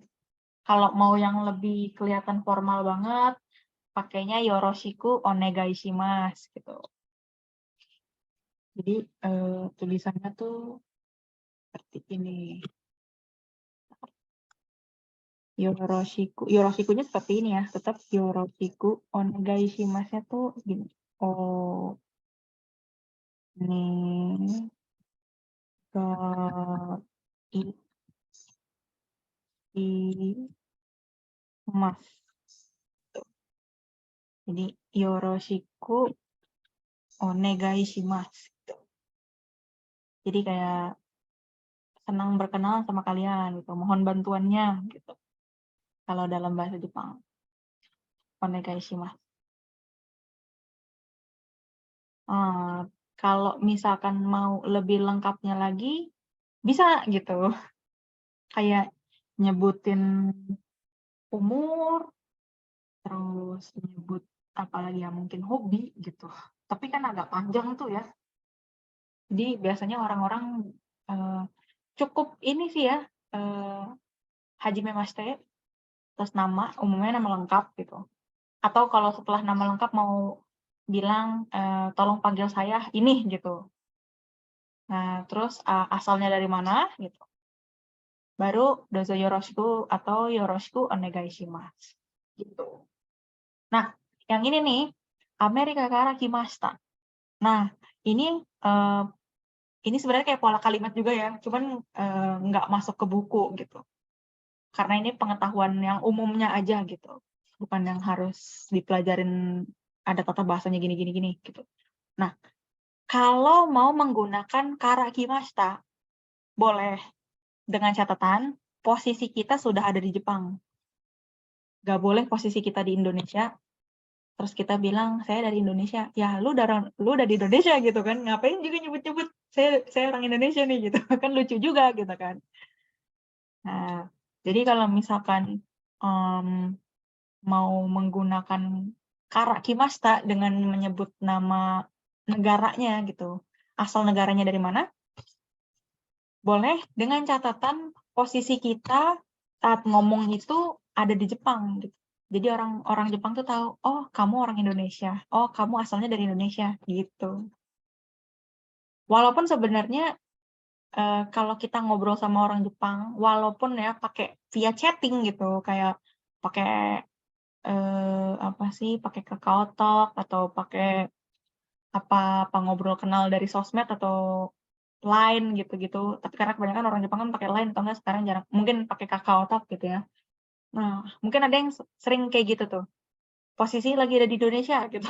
Kalau mau yang lebih kelihatan formal banget, pakainya yoroshiku onegai shimasu gitu. Jadi tulisannya tuh seperti ini. Yoroshikunya seperti ini ya, tetap yoroshiku onegai shimasu tuh gini. Oh, ini ke mas. Jadi yoroshiku onegai shimasu. Jadi kayak senang berkenalan sama kalian gitu, mohon bantuannya gitu. Kalau dalam bahasa Jepang, onegai shimasu. Kalau misalkan mau lebih lengkapnya lagi, bisa gitu. Kayak nyebutin umur, terus nyebut apalagi ya mungkin hobi gitu. Tapi kan agak panjang tuh ya. Jadi biasanya orang-orang cukup ini sih ya, hajime mashite, terus nama, umumnya nama lengkap gitu. Atau kalau setelah nama lengkap mau bilang tolong panggil saya ini gitu. Nah, terus asalnya dari mana gitu. Baru dozo yoroshiku atau yoroshiku onegai shimasu gitu. Nah, yang ini nih Amerika kara kimashita. Nah, ini sebenarnya kayak pola kalimat juga ya, cuman nggak masuk ke buku gitu. Karena ini pengetahuan yang umumnya aja gitu, bukan yang harus dipelajarin ada tata bahasanya gini gitu. Nah, kalau mau menggunakan karakimashita, boleh dengan catatan posisi kita sudah ada di Jepang. Nggak boleh posisi kita di Indonesia, terus kita bilang saya dari Indonesia. Ya lu dari Indonesia gitu kan, ngapain juga nyebut-nyebut saya orang Indonesia nih gitu. Kan lucu juga gitu kan. Nah, jadi kalau misalkan mau menggunakan karakimashita dengan menyebut nama negaranya gitu, asal negaranya dari mana, boleh dengan catatan posisi kita saat ngomong itu ada di Jepang gitu. Jadi orang Jepang tuh tahu, oh kamu orang Indonesia, oh kamu asalnya dari Indonesia gitu. Walaupun sebenarnya kalau kita ngobrol sama orang Jepang, walaupun ya pakai via chatting gitu, kayak pakai pakai Kakao Talk atau pakai apa ngobrol kenal dari sosmed atau Line gitu-gitu. Tapi karena kebanyakan orang Jepang kan pakai Line atau enggak sekarang jarang, mungkin pakai Kakao Talk gitu ya. Nah, mungkin ada yang sering kayak gitu tuh. Posisi lagi ada di Indonesia gitu,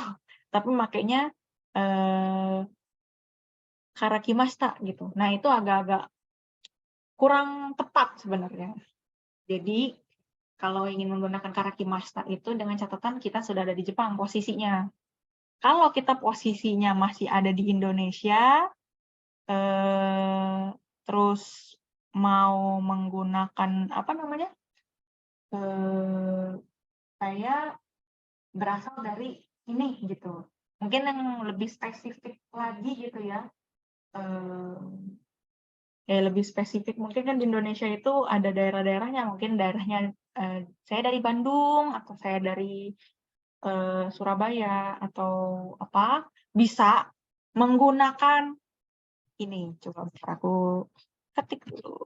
tapi makainya karakimashita gitu. Nah, itu agak-agak kurang tepat sebenarnya. Jadi, kalau ingin menggunakan karakimashita itu dengan catatan kita sudah ada di Jepang posisinya. Kalau kita posisinya masih ada di Indonesia, terus mau menggunakan saya berasal dari ini gitu. Mungkin yang lebih spesifik lagi gitu ya. Lebih spesifik mungkin kan di Indonesia itu ada daerah-daerahnya, mungkin daerahnya saya dari Bandung atau saya dari Surabaya atau apa, bisa menggunakan ini. Coba aku ketik dulu.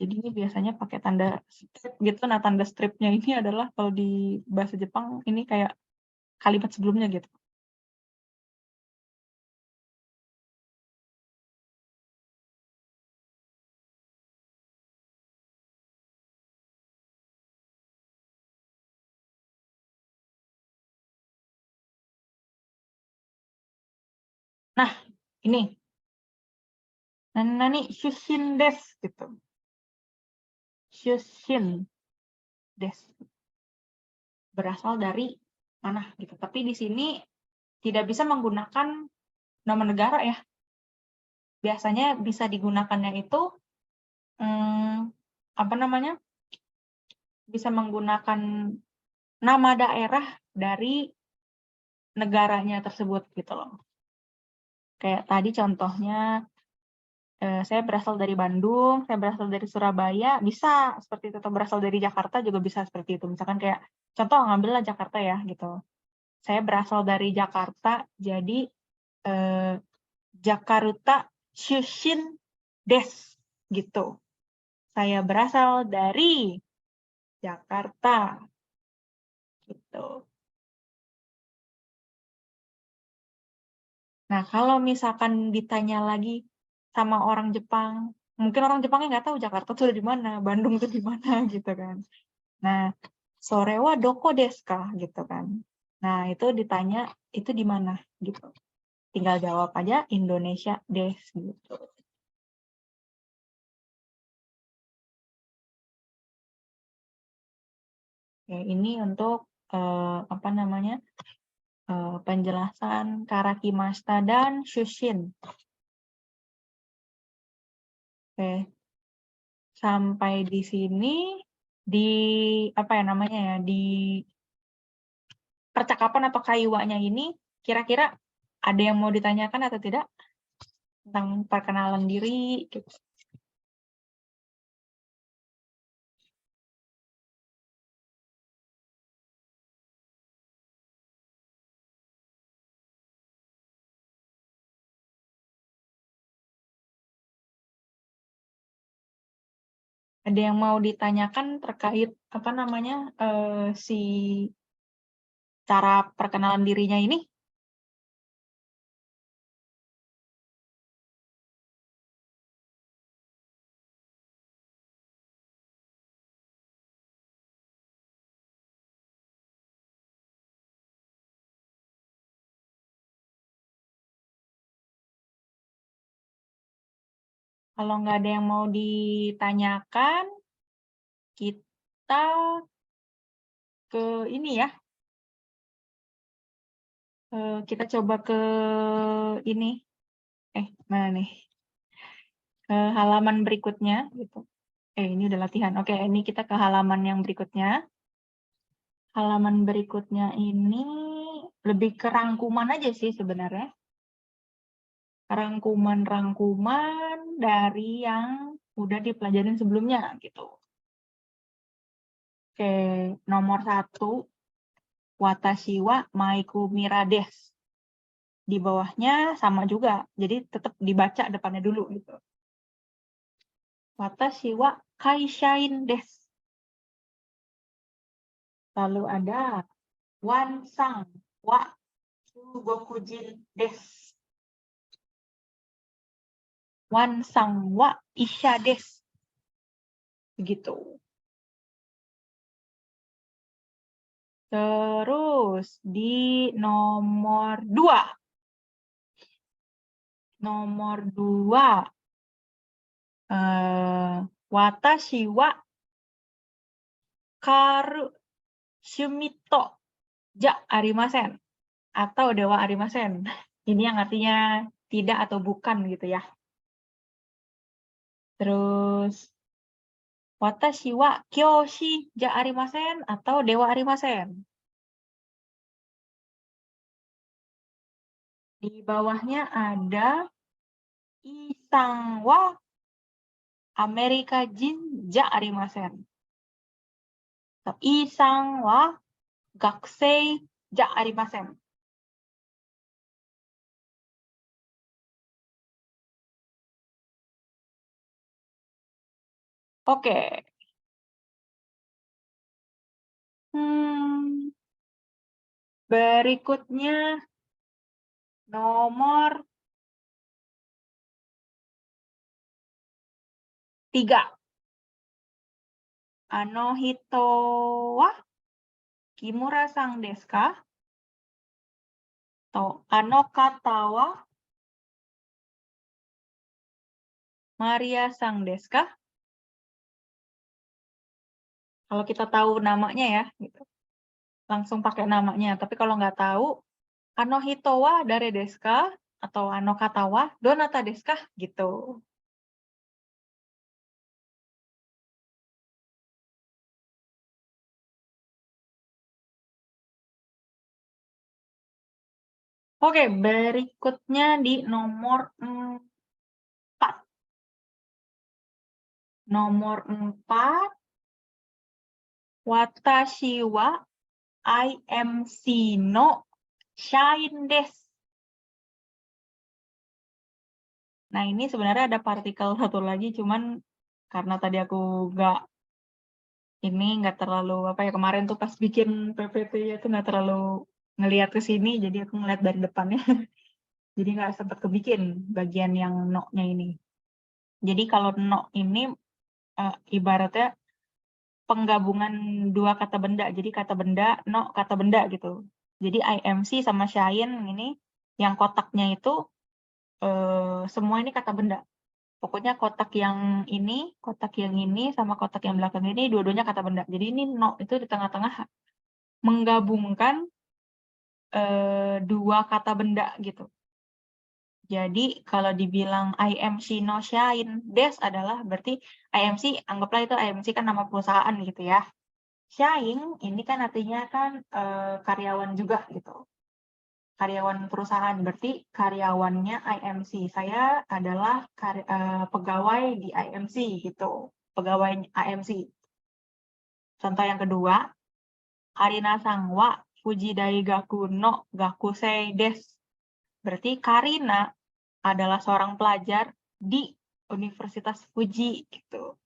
Jadi ini biasanya pakai tanda strip gitu. Nah, tanda stripnya ini adalah kalau di bahasa Jepang ini kayak kalimat sebelumnya gitu. Nah, ini. Nani shushin desu gitu. Shushin desu. Berasal dari mana gitu. Tapi di sini tidak bisa menggunakan nama negara ya. Biasanya bisa digunakannya itu bisa menggunakan nama daerah dari negaranya tersebut gitu loh. Kayak tadi contohnya saya berasal dari Bandung, saya berasal dari Surabaya, bisa seperti itu. Atau berasal dari Jakarta juga bisa seperti itu. Misalkan kayak contoh ngambillah Jakarta ya gitu. Saya berasal dari Jakarta, jadi Jakarta shushin desu gitu. Saya berasal dari Jakarta gitu. Nah, kalau misalkan ditanya lagi sama orang Jepang, mungkin orang Jepangnya nggak tahu Jakarta tuh di mana, Bandung tuh di mana gitu kan. Nah, sore wa doko desu ka gitu kan. Nah, itu ditanya itu di mana gitu. Tinggal jawab aja Indonesia desu gitu. Oke, ini untuk penjelasan karakimashita dan shushin. Oke. Sampai di sini di di percakapan atau kaiwanya ini kira-kira ada yang mau ditanyakan atau tidak tentang perkenalan diri gitu. Ada yang mau ditanyakan terkait si cara perkenalan dirinya ini? Kalau nggak ada yang mau ditanyakan, kita ke ini ya. Kita coba ke ini. Mana nih? Ke halaman berikutnya gitu. Ini udah latihan. Oke, ini kita ke halaman yang berikutnya. Halaman berikutnya ini lebih ke rangkuman aja sih sebenarnya. Rangkuman-rangkuman dari yang udah dipelajarin sebelumnya gitu. Oke, nomor 1, watashi wa maikumira desu. Di bawahnya sama juga, jadi tetap dibaca depannya dulu gitu. Watashi wa kaishain desu. Lalu ada wansang wa shugokujin desu. Wansang wa isha desu. Begitu. Terus di nomor 2. Nomor 2. Watashi wa karu shumito ja arimasen. Atau dewa arimasen. Ini yang artinya tidak atau bukan gitu ya. Terus watashi wa kyoshi ja arimasen atau dewa arimasen. Di bawahnya ada isang wa Amerika jin ja arimasen. Isang wa gakusei ja arimasen. Oke. Berikutnya nomor 3. Ano hito wa Kimura-san desu ka? Atau ano kata wa Maria-san desu ka? Kalau kita tahu namanya ya, gitu. Langsung pakai namanya. Tapi kalau nggak tahu, ano hito wa dare desu ka? Atau ano kata wa donata desu ka? Gitu. Oke, berikutnya di nomor 4. Nomor 4. Watashi wa IMC no shain desu. Nah, ini sebenarnya ada partikel satu lagi, cuman karena tadi aku nggak terlalu kemarin tuh pas bikin PPT-nya tuh nggak terlalu ngelihat ke sini, jadi aku ngeliat dari depannya. Jadi nggak sempat kebikin bagian yang no-nya ini. Jadi kalau no ini ibaratnya penggabungan dua kata benda. Jadi kata benda, no, kata benda gitu. Jadi IMC sama Shine ini yang kotaknya itu semua ini kata benda. Pokoknya kotak yang ini, sama kotak yang belakang ini, dua-duanya kata benda. Jadi ini no itu di tengah-tengah menggabungkan dua kata benda gitu. Jadi kalau dibilang IMC no Shine Des adalah berarti IMC, anggaplah itu IMC kan nama perusahaan gitu ya. Shine ini kan artinya kan karyawan juga gitu. Karyawan perusahaan, berarti karyawannya IMC. Saya adalah pegawai di IMC gitu. Pegawai IMC. Contoh yang kedua, Karina-san wa Fuji Daigaku no Gakusei desu. Berarti Karina adalah seorang pelajar di Universitas Fuji gitu.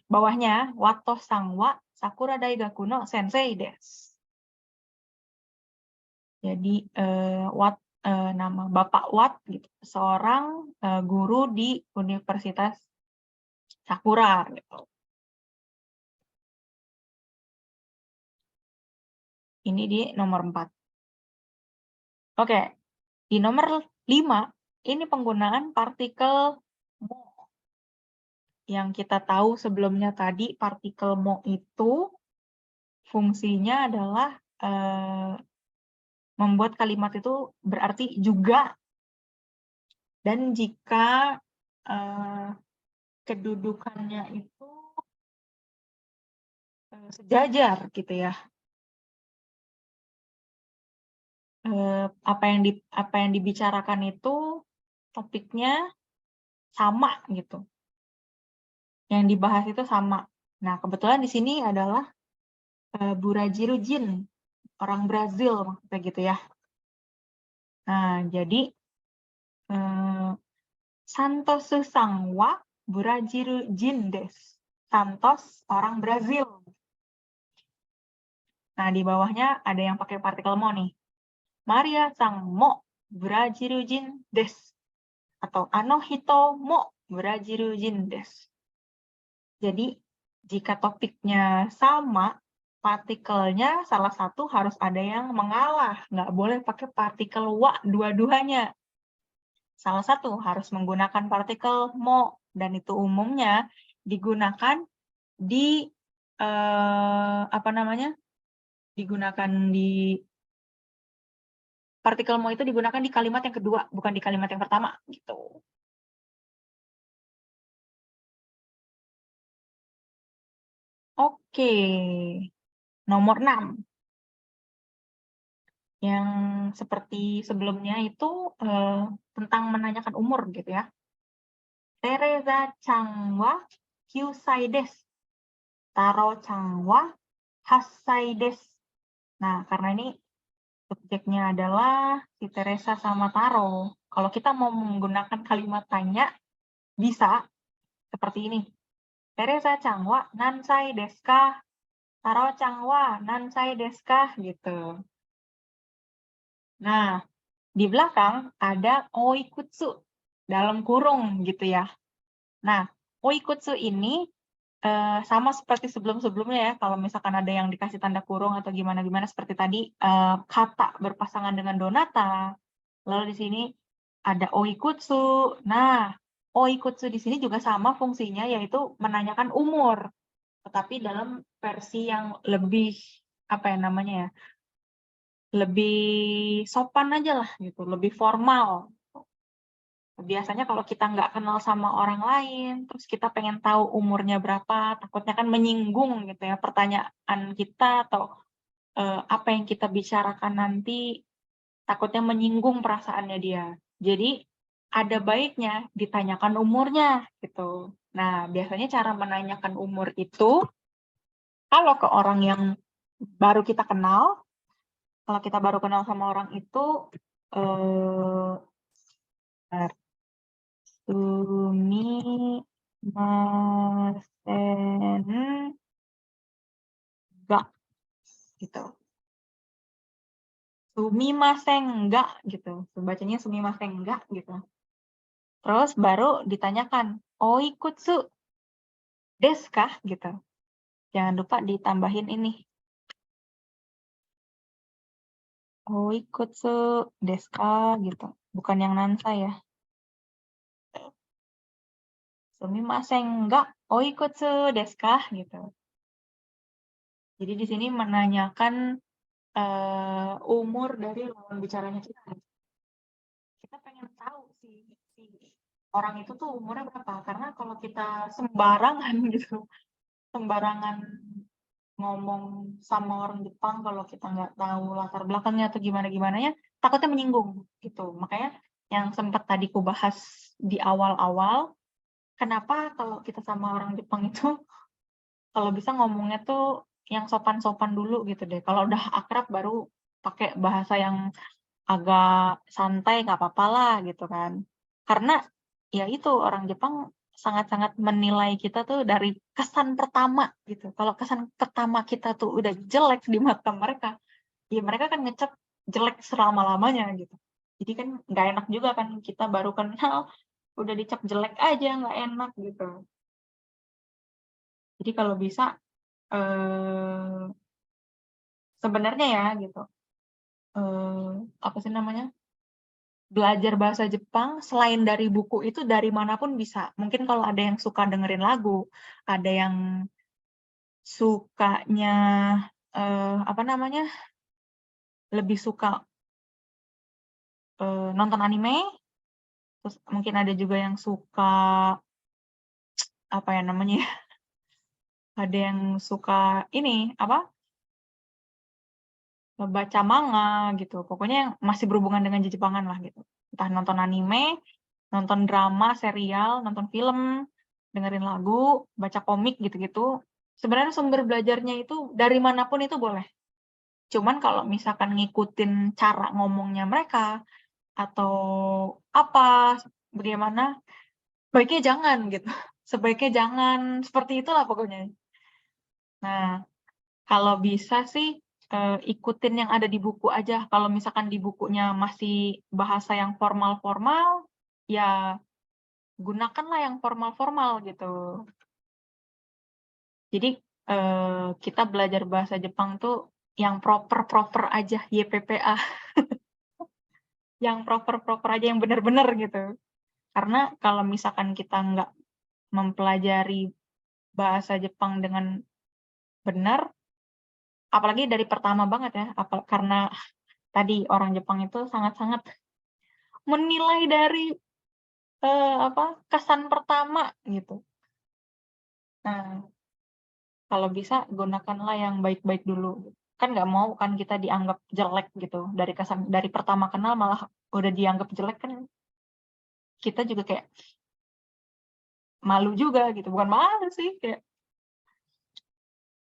Bawahnya Wato-san wa Sakura Daigaku no Sensei desu. Jadi nama Bapak Wat gitu, seorang guru di Universitas Sakura gitu. Ini di nomor 4. Oke, di nomor 5, ini penggunaan partikel mo. Yang kita tahu sebelumnya tadi, partikel mo itu fungsinya adalah membuat kalimat itu berarti juga, dan jika kedudukannya itu sejajar gitu ya. Apa yang dibicarakan itu topiknya sama gitu. Yang dibahas itu sama. Nah, kebetulan di sini adalah Burajiru Jin, orang Brazil maksudnya gitu ya. Nah, jadi Santos Sangwa Burajiru Jin desu. Santos orang Brazil. Nah, di bawahnya ada yang pakai partikel mo nih. Maria sang mo Burajiru Jin desu. Atau ano hito mo Burajiru Jin desu. Jadi, jika topiknya sama, partikelnya salah satu harus ada yang mengalah. Nggak boleh pakai partikel wa dua-duanya. Salah satu harus menggunakan partikel mo, dan itu umumnya digunakan di digunakan di partikel mo itu digunakan di kalimat yang kedua, bukan di kalimat yang pertama gitu. Oke. Nomor 6. Yang seperti sebelumnya itu tentang menanyakan umur gitu ya. Teresa chan wa kyusai desu. Taro chan wa hassai desu. Nah, karena ini subjeknya adalah si Teresa sama Taro. Kalau kita mau menggunakan kalimat tanya, bisa seperti ini. Teresa chan wa nansai desu ka? Taro chan wa nansai desu ka? Gitu. Nah, di belakang ada oikutsu dalam kurung gitu ya. Nah, oikutsu ini sama seperti sebelum-sebelumnya ya, kalau misalkan ada yang dikasih tanda kurung atau gimana-gimana seperti tadi, kata berpasangan dengan donata. Lalu di sini ada oikutsu. Nah, oikutsu di sini juga sama fungsinya, yaitu menanyakan umur, tetapi dalam versi yang lebih lebih sopan aja lah gitu, lebih formal. Biasanya kalau kita nggak kenal sama orang lain, terus kita pengen tahu umurnya berapa, takutnya kan menyinggung gitu ya pertanyaan kita, atau apa yang kita bicarakan nanti takutnya menyinggung perasaannya dia. Jadi ada baiknya ditanyakan umurnya gitu. Nah, biasanya cara menanyakan umur itu kalau ke orang yang baru kita kenal, kalau kita baru kenal sama orang itu eh sumimasen ga gitu. Sumimasen ga gitu. Bacanya sumimasen ga gitu. Terus baru ditanyakan, oikutsu desu ka? Gitu. Jangan lupa ditambahin ini. Oikutsu desu ka? Gitu. Bukan yang nansa ya. Sumimasen ga oikutsu desu ka? Gitu. Jadi di sini menanyakan umur dari lawan bicaranya kita. Kita pengen tahu si orang itu tuh umurnya berapa. Karena kalau kita sembarangan gitu, sembarangan ngomong sama orang Jepang kalau kita nggak tahu latar belakangnya atau gimana-gimana ya, takutnya menyinggung gitu. Makanya yang sempat tadi ku bahas di awal-awal, kenapa kalau kita sama orang Jepang itu kalau bisa ngomongnya tuh yang sopan-sopan dulu gitu deh. Kalau udah akrab baru pakai bahasa yang agak santai, nggak apa-apa lah gitu kan. Karena ya itu orang Jepang sangat-sangat menilai kita tuh dari kesan pertama gitu. Kalau kesan pertama kita tuh udah jelek di mata mereka, ya mereka kan ngecap jelek selama-lamanya gitu. Jadi kan nggak enak juga kan, kita baru kenal udah dicap jelek aja, nggak enak gitu. Jadi kalau bisa sebenarnya ya gitu, apa sih namanya? Belajar bahasa Jepang selain dari buku itu dari manapun bisa. Mungkin kalau ada yang suka dengerin lagu, ada yang sukanya apa namanya? Lebih suka nonton anime, terus mungkin ada juga yang suka apa ya namanya ya? Ada yang suka ini apa? Baca manga gitu. Pokoknya yang masih berhubungan dengan Jepangan lah gitu. Entah nonton anime, nonton drama, serial, nonton film, dengerin lagu, baca komik gitu-gitu. Sebenarnya sumber belajarnya itu dari manapun itu boleh. Cuman kalau misalkan ngikutin cara ngomongnya mereka atau apa, bagaimana, baiknya jangan gitu. Sebaiknya jangan seperti itulah pokoknya. Nah, kalau bisa sih ikutin yang ada di buku aja. Kalau misalkan di bukunya masih bahasa yang formal-formal, ya gunakanlah yang formal-formal gitu. Jadi kita belajar bahasa Jepang tuh yang proper-proper aja, YPPA. Yang proper-proper aja, yang benar-benar gitu. Karena kalau misalkan kita nggak mempelajari bahasa Jepang dengan benar, apalagi dari pertama banget ya, karena tadi orang Jepang itu sangat-sangat menilai dari kesan pertama gitu. Nah, kalau bisa gunakanlah yang baik-baik dulu. Kan nggak mau kan kita dianggap jelek gitu. Dari pertama kenal malah udah dianggap jelek kan kita juga kayak malu juga gitu. Bukan malu sih,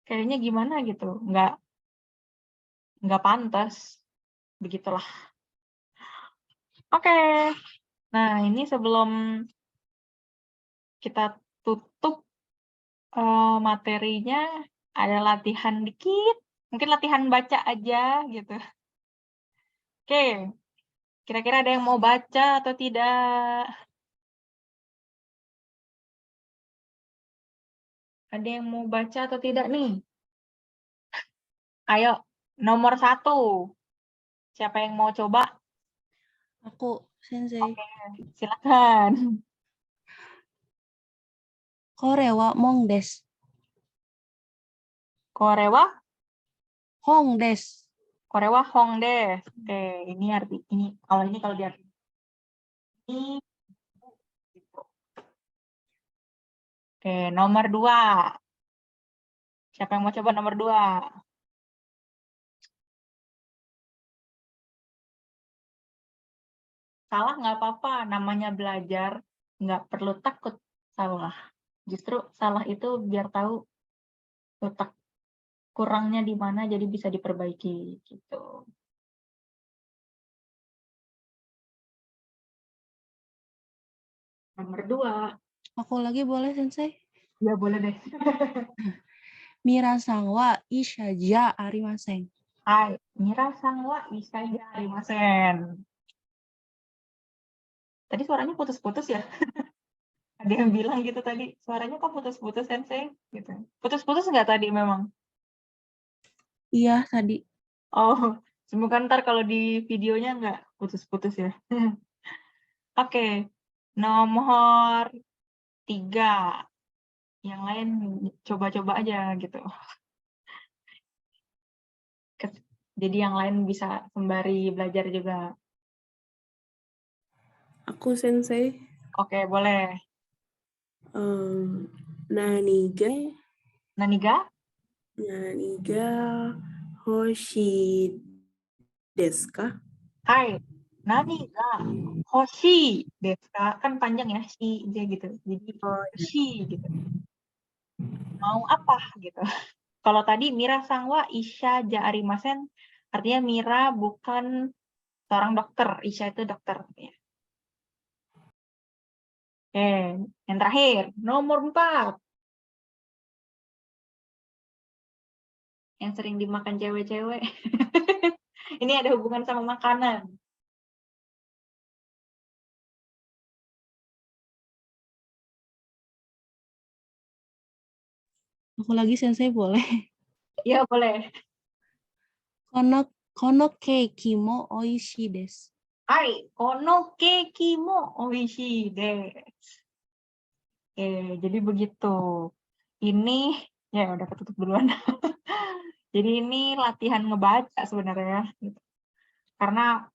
kayaknya gimana gitu. Nggak pantas. Begitulah. Oke. Nah, ini sebelum kita tutup materinya, ada latihan dikit. Mungkin latihan baca aja gitu. Oke, kira-kira ada yang mau baca atau tidak? Ada yang mau baca atau tidak nih? Ayo, nomor 1. Siapa yang mau coba? Aku, Sensei. Oke, silakan. Kore wa mong desu. Korewa? Hong desu. Korewa hong desu. Oke, ini kalau di arti ini gitu. Oke, nomor 2. Siapa yang mau coba nomor 2? Salah nggak apa-apa, namanya belajar, nggak perlu takut salah. Justru salah itu biar tahu letak kurangnya di mana, jadi bisa diperbaiki gitu. Nomor 2. Aku lagi boleh, Sensei? Ya boleh deh. Mira-san wa isha ja arimasen. Hai, Mira-san wa isai ga arimasen. Tadi suaranya putus-putus ya? Ada yang bilang gitu tadi, suaranya kok putus-putus Sensei? Gitu. Putus-putus nggak tadi memang? Iya, tadi. Oh, semoga ntar kalau di videonya nggak putus-putus ya. Oke, nomor 3. Yang lain coba-coba aja gitu. Jadi yang lain bisa sembari belajar juga. Aku Sensei. Oke, boleh. Naniga Naniga? hoshi desu ka? Hai, naniga hoshi desu ka? Kan panjang ya, shi dia gitu. Jadi hoshi gitu. Mau apa gitu. Kalau tadi Mira sangwa isha ja arimasen, artinya Mira bukan seorang dokter. Isha itu dokter. Ya. Oke, yang terakhir, nomor 4. Yang sering dimakan cewek-cewek. Ini ada hubungan sama makanan. Aku lagi, Sensei, boleh? Iya, boleh. Kono keiki mo oishii desu. Hai, kono keiki mo oishii desu. Jadi begitu. Ini ya udah ketutup duluan. Jadi ini latihan ngebaca sebenarnya, gitu. Karena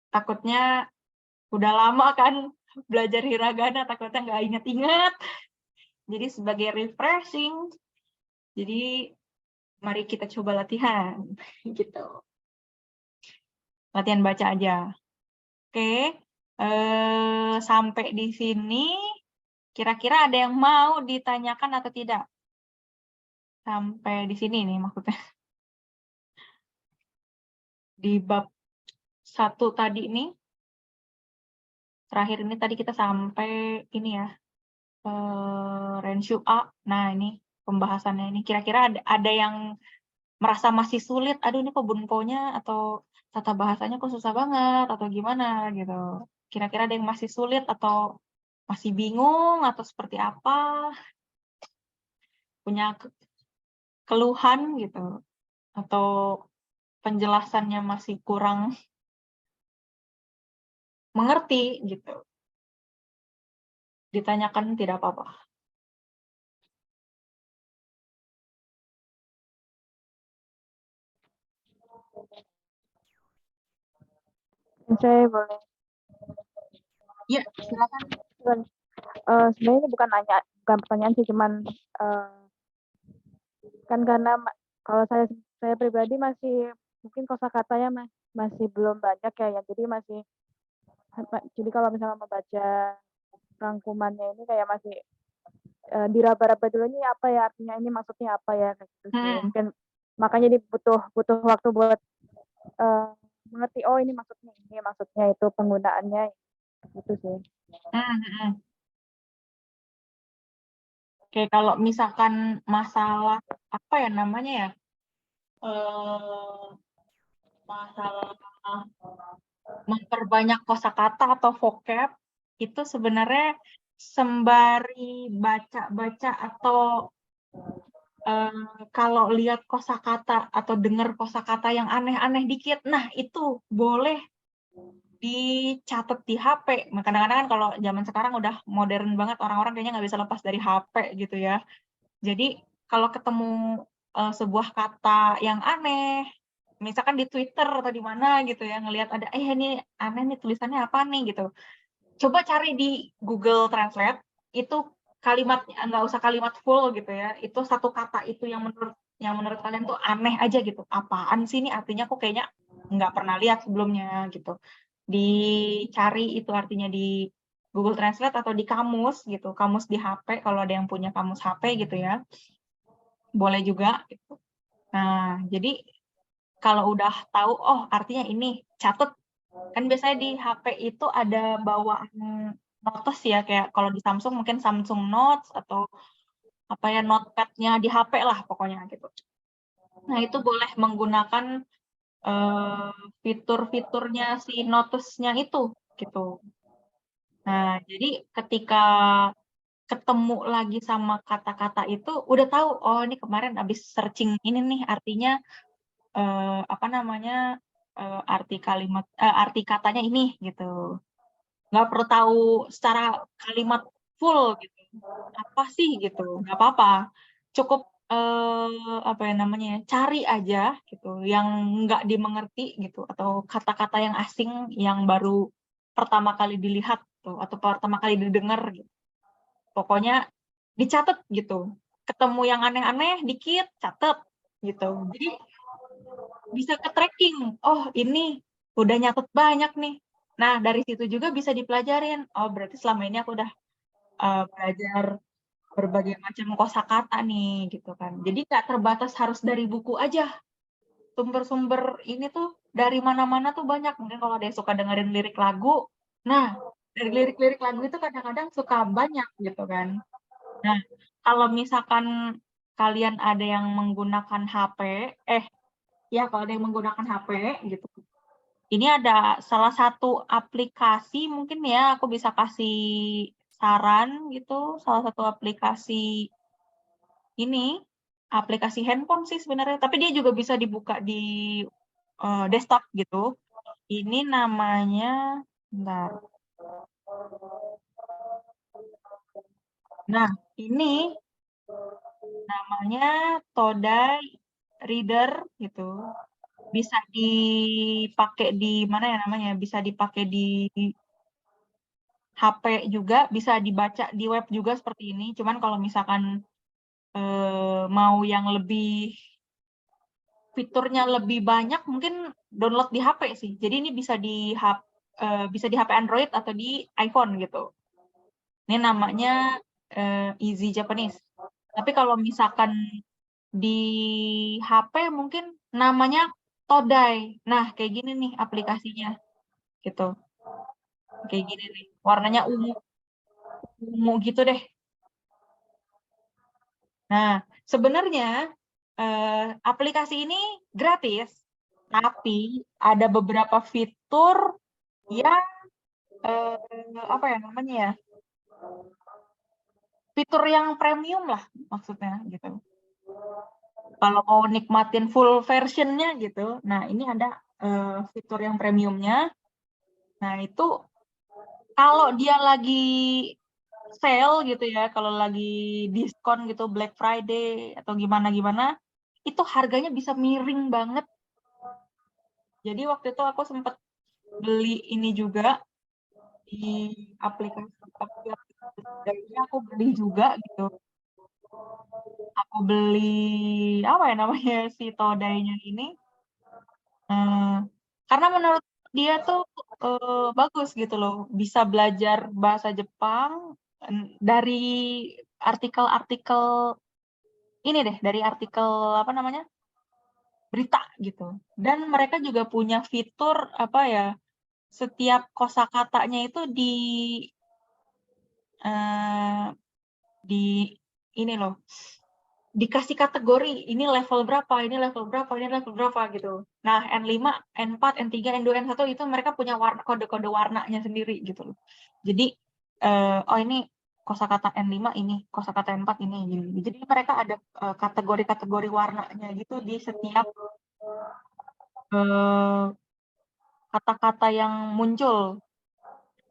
takutnya udah lama kan belajar hiragana, takutnya nggak ingat-ingat. Jadi sebagai refreshing, jadi mari kita coba latihan, gitu. Latihan baca aja. Oke, sampai di sini, kira-kira ada yang mau ditanyakan atau tidak? Sampai di sini nih maksudnya. Di bab 1 tadi nih, terakhir ini tadi kita sampai ini ya, Renshu A. Nah ini pembahasannya ini. Kira-kira ada yang merasa masih sulit, aduh ini kok bunponya atau tata bahasanya kok susah banget atau gimana gitu. Kira-kira ada yang masih sulit atau masih bingung atau seperti apa, punya keluhan gitu, atau penjelasannya masih kurang mengerti gitu. Ditanyakan tidak apa-apa. Saya boleh. Ya, silakan. Sebenarnya ini bukan pertanyaan sih, cuman kan karena kalau saya pribadi masih mungkin kosakatanya masih belum banyak ya, jadi kalau misalnya membaca rangkumannya ini kayak masih diraba-raba dulu ini apa ya artinya, ini maksudnya apa ya kayak gitu sih. Mungkin makanya ini butuh waktu buat mengerti, oh ini maksudnya itu penggunaannya gitu sih. Oke, kalau misalkan masalah apa ya namanya ya, masalah memperbanyak kosakata atau vocab itu sebenarnya sembari baca-baca atau kalau lihat kosakata atau dengar kosakata yang aneh-aneh dikit, nah itu boleh dicatat di HP. Kadang-kadang kan kalau zaman sekarang udah modern banget, orang-orang kayaknya nggak bisa lepas dari HP gitu ya. Jadi kalau ketemu sebuah kata yang aneh, misalkan di Twitter atau di mana gitu ya, ngelihat ada ini aneh nih tulisannya apa nih gitu. Coba cari di Google Translate, itu kalimat, nggak usah kalimat full gitu ya, itu satu kata itu yang menurut kalian tuh aneh aja gitu. Apaan sih ini artinya, kok kayaknya nggak pernah lihat sebelumnya gitu. Dicari itu artinya di Google Translate atau di kamus gitu, kamus di HP kalau ada yang punya kamus HP gitu ya. Boleh juga gitu. Nah, jadi kalau udah tahu, oh artinya ini, catat. Kan biasanya di HP itu ada bawaan notes ya, kayak kalau di Samsung mungkin Samsung Notes atau apa ya, notepad-nya di HP lah pokoknya gitu. Nah, itu boleh menggunakan fitur-fiturnya si notes-nya itu gitu. Nah, jadi ketika ketemu lagi sama kata-kata itu udah tahu, oh ini kemarin habis searching ini nih artinya apa namanya, arti kalimat, arti katanya ini gitu. Nggak perlu tahu secara kalimat full gitu, apa sih gitu, nggak apa-apa. Cukup apa ya namanya ya, cari aja gitu yang nggak dimengerti gitu, atau kata-kata yang asing yang baru pertama kali dilihat tuh atau pertama kali didengar gitu. Pokoknya dicatat gitu. Ketemu yang aneh-aneh dikit catat gitu. Jadi bisa ke tracking. Oh, ini udah nyatet banyak nih. Nah, dari situ juga bisa dipelajarin. Oh, berarti selama ini aku udah belajar berbagai macam kosakata nih, gitu kan. Jadi nggak terbatas harus dari buku aja. Sumber-sumber ini tuh dari mana-mana tuh banyak. Mungkin kalau ada yang suka dengerin lirik lagu, nah, dari lirik-lirik lagu itu kadang-kadang suka banyak gitu kan. Nah, kalau misalkan kalian ada yang menggunakan HP, ya kalau ada yang menggunakan HP gitu. Ini ada salah satu aplikasi, mungkin ya aku bisa kasih saran gitu, salah satu aplikasi ini, aplikasi handphone sih sebenarnya, tapi dia juga bisa dibuka di desktop gitu. Ini namanya, bentar. Nah, ini namanya Todai Reader gitu. Bisa dipakai di mana ya namanya? Bisa dipakai di HP juga, bisa dibaca di web juga seperti ini. Cuman kalau misalkan mau yang lebih fiturnya lebih banyak, mungkin download di HP sih. Jadi ini bisa di HP Android atau di iPhone gitu. Ini namanya Easy Japanese. Tapi kalau misalkan di HP mungkin namanya Todai. Nah, kayak gini nih aplikasinya. Gitu. Kayak gini nih. Warnanya ungu gitu deh. Nah, sebenarnya aplikasi ini gratis, tapi ada beberapa fitur yang apa ya namanya ya? Fitur yang premium lah maksudnya gitu. Kalau mau nikmatin full versionnya gitu, nah ini ada fitur yang premiumnya. Nah itu kalau dia lagi sale gitu ya, kalau lagi diskon gitu Black Friday atau gimana-gimana, itu harganya bisa miring banget. Jadi waktu itu aku sempat beli ini juga di aplikasi ini aku beli juga gitu. Aku beli apa ya namanya si Todainya ini. Karena menurut dia tuh bagus gitu loh, bisa belajar bahasa Jepang dari artikel-artikel ini deh, dari artikel apa namanya? Berita gitu. Dan mereka juga punya fitur apa ya? Setiap kosakatanya itu di ini loh. Dikasih kategori, ini level berapa, ini level berapa, ini level berapa gitu. Nah, N5, N4, N3, N2, N1 itu mereka punya kode-kode warnanya sendiri gitu loh. Jadi oh ini kosakata N5 ini, kosakata N4 ini gitu. Jadi mereka ada kategori-kategori warnanya gitu di setiap kata-kata yang muncul.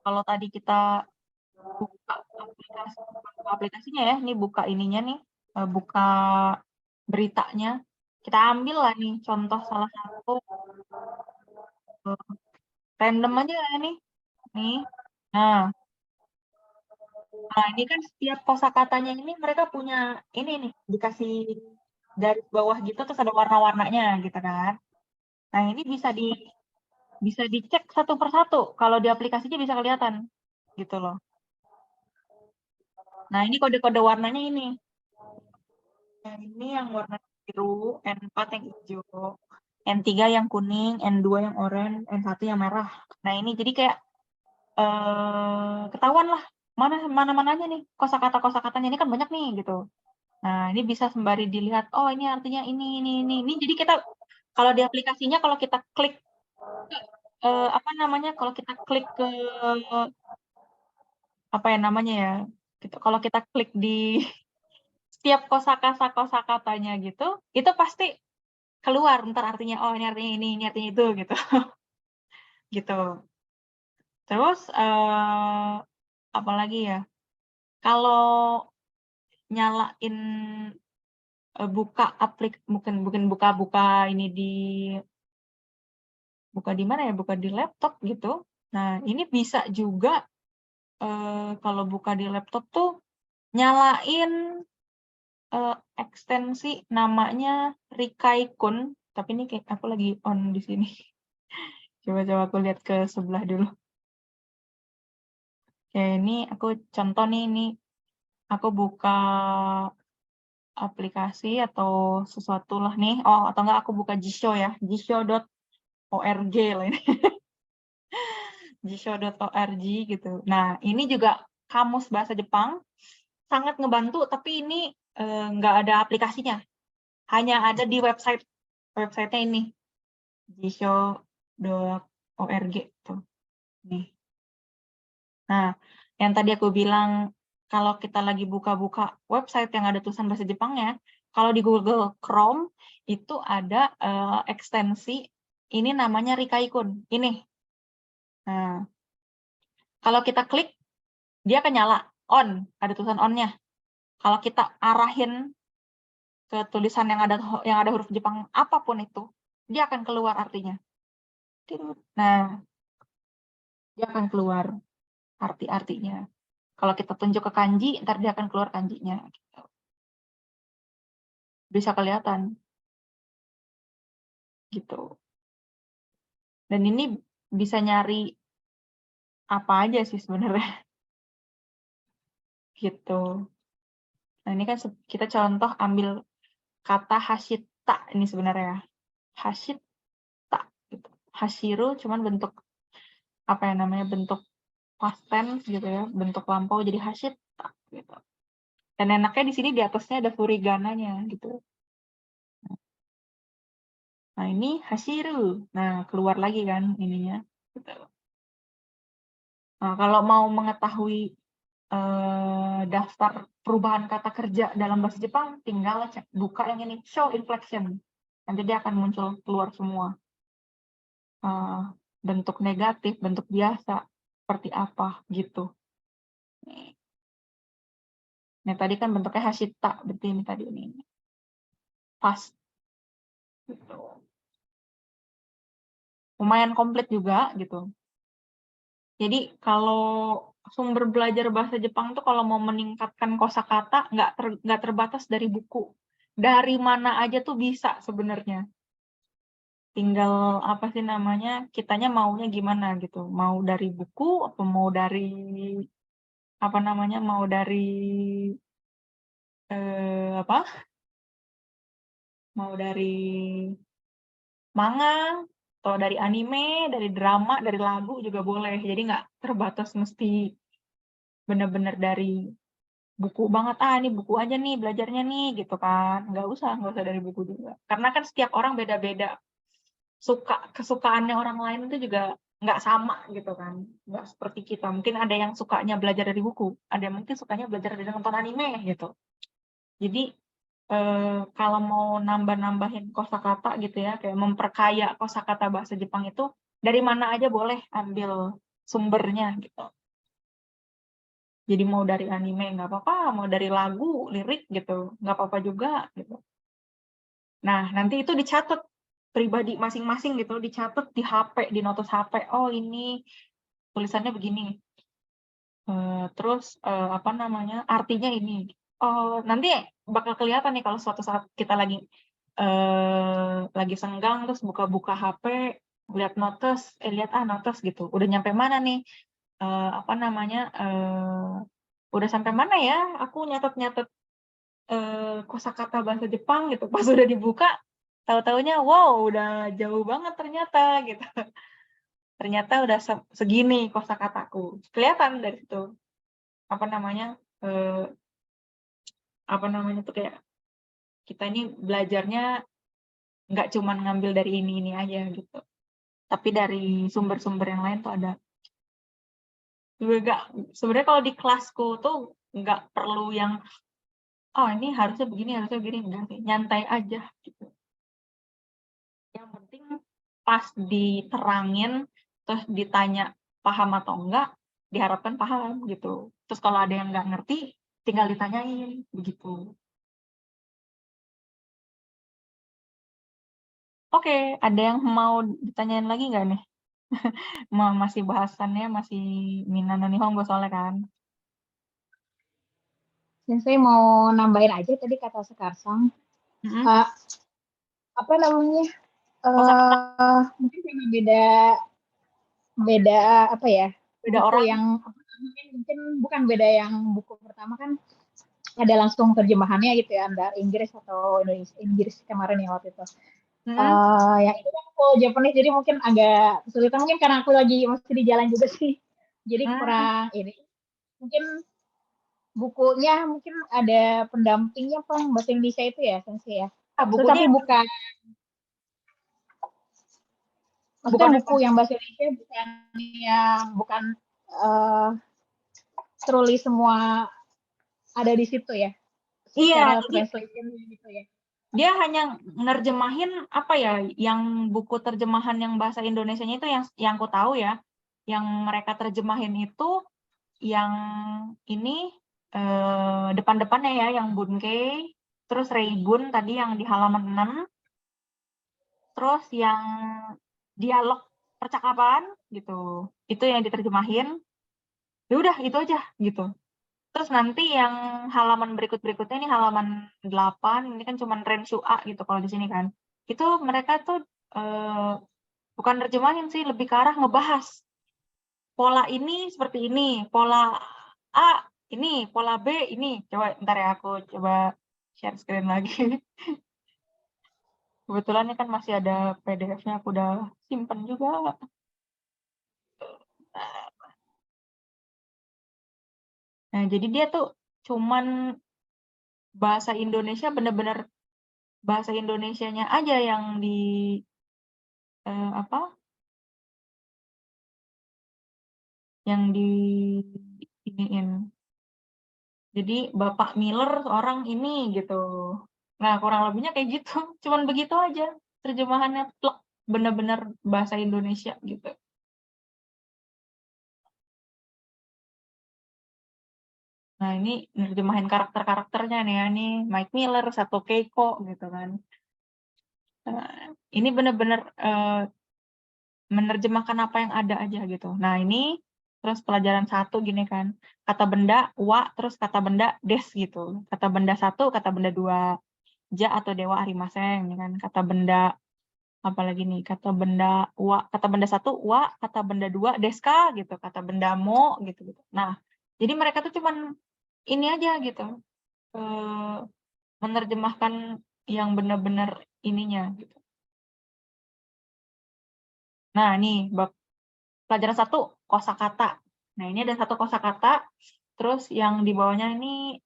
Kalau tadi kita buka aplikasinya ya, ini buka ininya nih, buka beritanya. Kita ambil lah nih contoh salah satu random aja ya nih. Nah, ini kan setiap kosakatanya ini mereka punya ini nih dikasih garis bawah gitu terus ada warna-warnanya gitu kan. Nah, ini bisa dicek satu persatu. Kalau di aplikasinya bisa kelihatan gitu loh. Nah, ini kode-kode warnanya ini. Nah, ini yang warna biru, N4 yang hijau, N3 yang kuning, N2 yang oranye, N1 yang merah. Nah, ini jadi kayak ketahuan lah mana-mananya nih kosakata-kosakatanya ini kan banyak nih gitu. Nah, ini bisa sembari dilihat, oh ini artinya ini. Jadi kita kalau di aplikasinya kalau kita klik apa namanya? Kalau kita klik ke apa ya namanya ya? Gitu. Kalau kita klik di setiap kosakatanya gitu, itu pasti keluar ntar artinya oh ini artinya ini artinya itu gitu. Gitu. Terus apalagi ya? Kalau nyalain buka bukan buka ini buka di mana ya? Buka di laptop gitu. Nah, ini bisa juga kalau buka di laptop tuh nyalain ekstensi namanya Rikai-kun, tapi ini kayak aku lagi on di sini. Coba aku lihat ke sebelah dulu. Oke, ini aku contoh nih, ini aku buka aplikasi atau sesuatu lah nih. Oh, atau enggak aku buka Jisho ya, jisho.org lah ini. jisho.org gitu. Nah, ini juga kamus bahasa Jepang, sangat ngebantu, tapi ini nggak ada aplikasinya. Hanya ada di website-nya ini, jisho.org tuh. Nih. Nah, yang tadi aku bilang kalau kita lagi buka-buka website yang ada tulisan bahasa Jepangnya, kalau di Google Chrome itu ada ekstensi Ini namanya Rikaikun. Ini. Nah, kalau kita klik, dia akan nyala. On. Ada tulisan on-nya. Kalau kita arahin ke tulisan yang ada huruf Jepang apapun itu, dia akan keluar artinya. Nah, dia akan keluar arti-artinya. Kalau kita tunjuk ke kanji, ntar dia akan keluar kanjinya. Gitu. Bisa kelihatan. Gitu. Dan ini bisa nyari apa aja sih sebenarnya. Gitu. Nah, ini kan kita contoh ambil kata hashita ini sebenarnya. Hashita. Gitu. Hashiru cuman bentuk apa ya namanya, bentuk past tense gitu ya, bentuk lampau jadi hashita gitu. Dan enaknya di sini di atasnya ada furigananya gitu. Nah, ini hashiru. Nah, keluar lagi kan ininya. Gitu. Nah, kalau mau mengetahui daftar perubahan kata kerja dalam bahasa Jepang, tinggal buka yang ini, show inflection. Nanti dia akan muncul keluar semua. Bentuk negatif, bentuk biasa, seperti apa gitu. Nah, tadi kan bentuknya hashita, berarti ini tadi ini. Pas. Gitu. Lumayan komplit juga gitu. Jadi kalau sumber belajar bahasa Jepang tuh kalau mau meningkatkan kosakata nggak terbatas dari buku. Dari mana aja tuh bisa sebenarnya. Tinggal apa sih namanya, kitanya maunya gimana gitu. Mau dari buku atau mau dari apa namanya, mau dari apa? Mau dari manga atau dari anime, dari drama, dari lagu juga boleh. Jadi nggak terbatas mesti benar-benar dari buku banget, ini buku aja nih belajarnya nih gitu kan. Nggak usah dari buku juga. Karena kan setiap orang beda-beda. Kesukaannya orang lain itu juga nggak sama gitu kan. Nggak seperti kita. Mungkin ada yang sukanya belajar dari buku, ada yang mungkin sukanya belajar dari nonton anime gitu. Jadi kalau mau nambah-nambahin kosakata gitu ya, kayak memperkaya kosakata bahasa Jepang itu, dari mana aja boleh ambil sumbernya gitu. Jadi mau dari anime nggak apa-apa, mau dari lagu, lirik gitu, nggak apa-apa juga gitu. Nah, nanti itu dicatat pribadi masing-masing gitu, dicatat di HP, di notes HP. Oh, ini tulisannya begini. Terus apa namanya, artinya ini. Oh, nanti bakal kelihatan nih kalau suatu saat kita lagi senggang terus buka-buka HP, lihat notes, lihat notes gitu. Udah nyampe mana nih? Apa namanya? Udah sampai mana ya? Aku nyatet-nyatet kosakata bahasa Jepang gitu. Pas udah dibuka, tahu-taunya wow, udah jauh banget ternyata gitu. Ternyata udah segini kosakataku. Kelihatan dari situ. Apa namanya? Apa namanya tuh kayak kita ini belajarnya nggak cuma ngambil dari ini aja gitu. Tapi dari sumber-sumber yang lain tuh ada. Sebenarnya kalau di kelasku tuh nggak perlu yang ini harusnya begini, enggak sih. Nyantai aja gitu. Yang penting pas diterangin terus ditanya paham atau enggak, diharapkan paham gitu. Terus kalau ada yang nggak ngerti, tinggal ditanyain begitu. Oke, ada yang mau ditanyain lagi nggak nih? Masih bahasannya masih Minano Nihongo soalnya kan. Saya mau nambahin aja tadi kata Sekarsang. Apa namanya? Mungkin karena beda apa ya? Beda buku orang. Yang mungkin bukan beda yang buku pertama kan ada langsung terjemahannya gitu ya, ada Inggris atau Inggris kemarin ya waktu itu. Yang itu kan full Japanese, jadi mungkin agak kesulitan, mungkin karena aku lagi masih di jalan juga sih, jadi kurang ini. Mungkin bukunya mungkin ada pendampingnya bahasa Indonesia itu ya, Sensei ya. Tapi bukan, maksudnya buku yang bahasa Indonesia bukan truly semua ada di situ ya. Iya, secara translation gitu ya. dia hanya nerjemahin apa ya, yang buku terjemahan yang bahasa Indonesianya itu yang aku tahu ya, yang mereka terjemahin itu yang ini depan-depannya ya, yang Bunkei, terus Reibun tadi yang di halaman 6, terus yang dialog percakapan gitu, itu yang diterjemahin. Ya udah itu aja gitu. Terus nanti yang halaman berikut-berikutnya ini halaman 8, ini kan cuman Renshu A gitu kalau di sini kan. Itu mereka tuh bukan nerjemahin sih, lebih ke arah ngebahas. Pola ini seperti ini, pola A ini, pola B ini. Coba ntar ya aku coba share screen lagi. Kebetulan ini kan masih ada PDF-nya, aku udah simpen juga. Nah, jadi dia tuh cuman bahasa Indonesia, bener-bener bahasa Indonesianya aja yang di apa? Yang di iniin. Jadi Bapak Miller orang ini gitu. Nah, kurang lebihnya kayak gitu. Cuman begitu aja. Terjemahannya plek, bener-bener bahasa Indonesia gitu. Nah, ini nerjemahin karakter-karakternya nih ya, nih Mike Miller, Sato Keiko gitu kan. Nah, ini bener-bener menerjemahkan apa yang ada aja gitu. Nah, ini terus pelajaran 1 gini kan. Kata benda wa, terus kata benda des gitu. Kata benda 1, kata benda 2, ja atau dewa arimaseng kan. Kata benda apalagi nih, kata benda wa, kata benda 1 wa, kata benda 2 deska gitu, kata benda mo gitu. Nah, jadi mereka tuh cuman ini aja gitu. Menerjemahkan yang benar-benar ininya gitu. Nah, nih pelajaran 1 kosakata. Nah, ini ada 1 kosakata, terus yang di bawahnya ini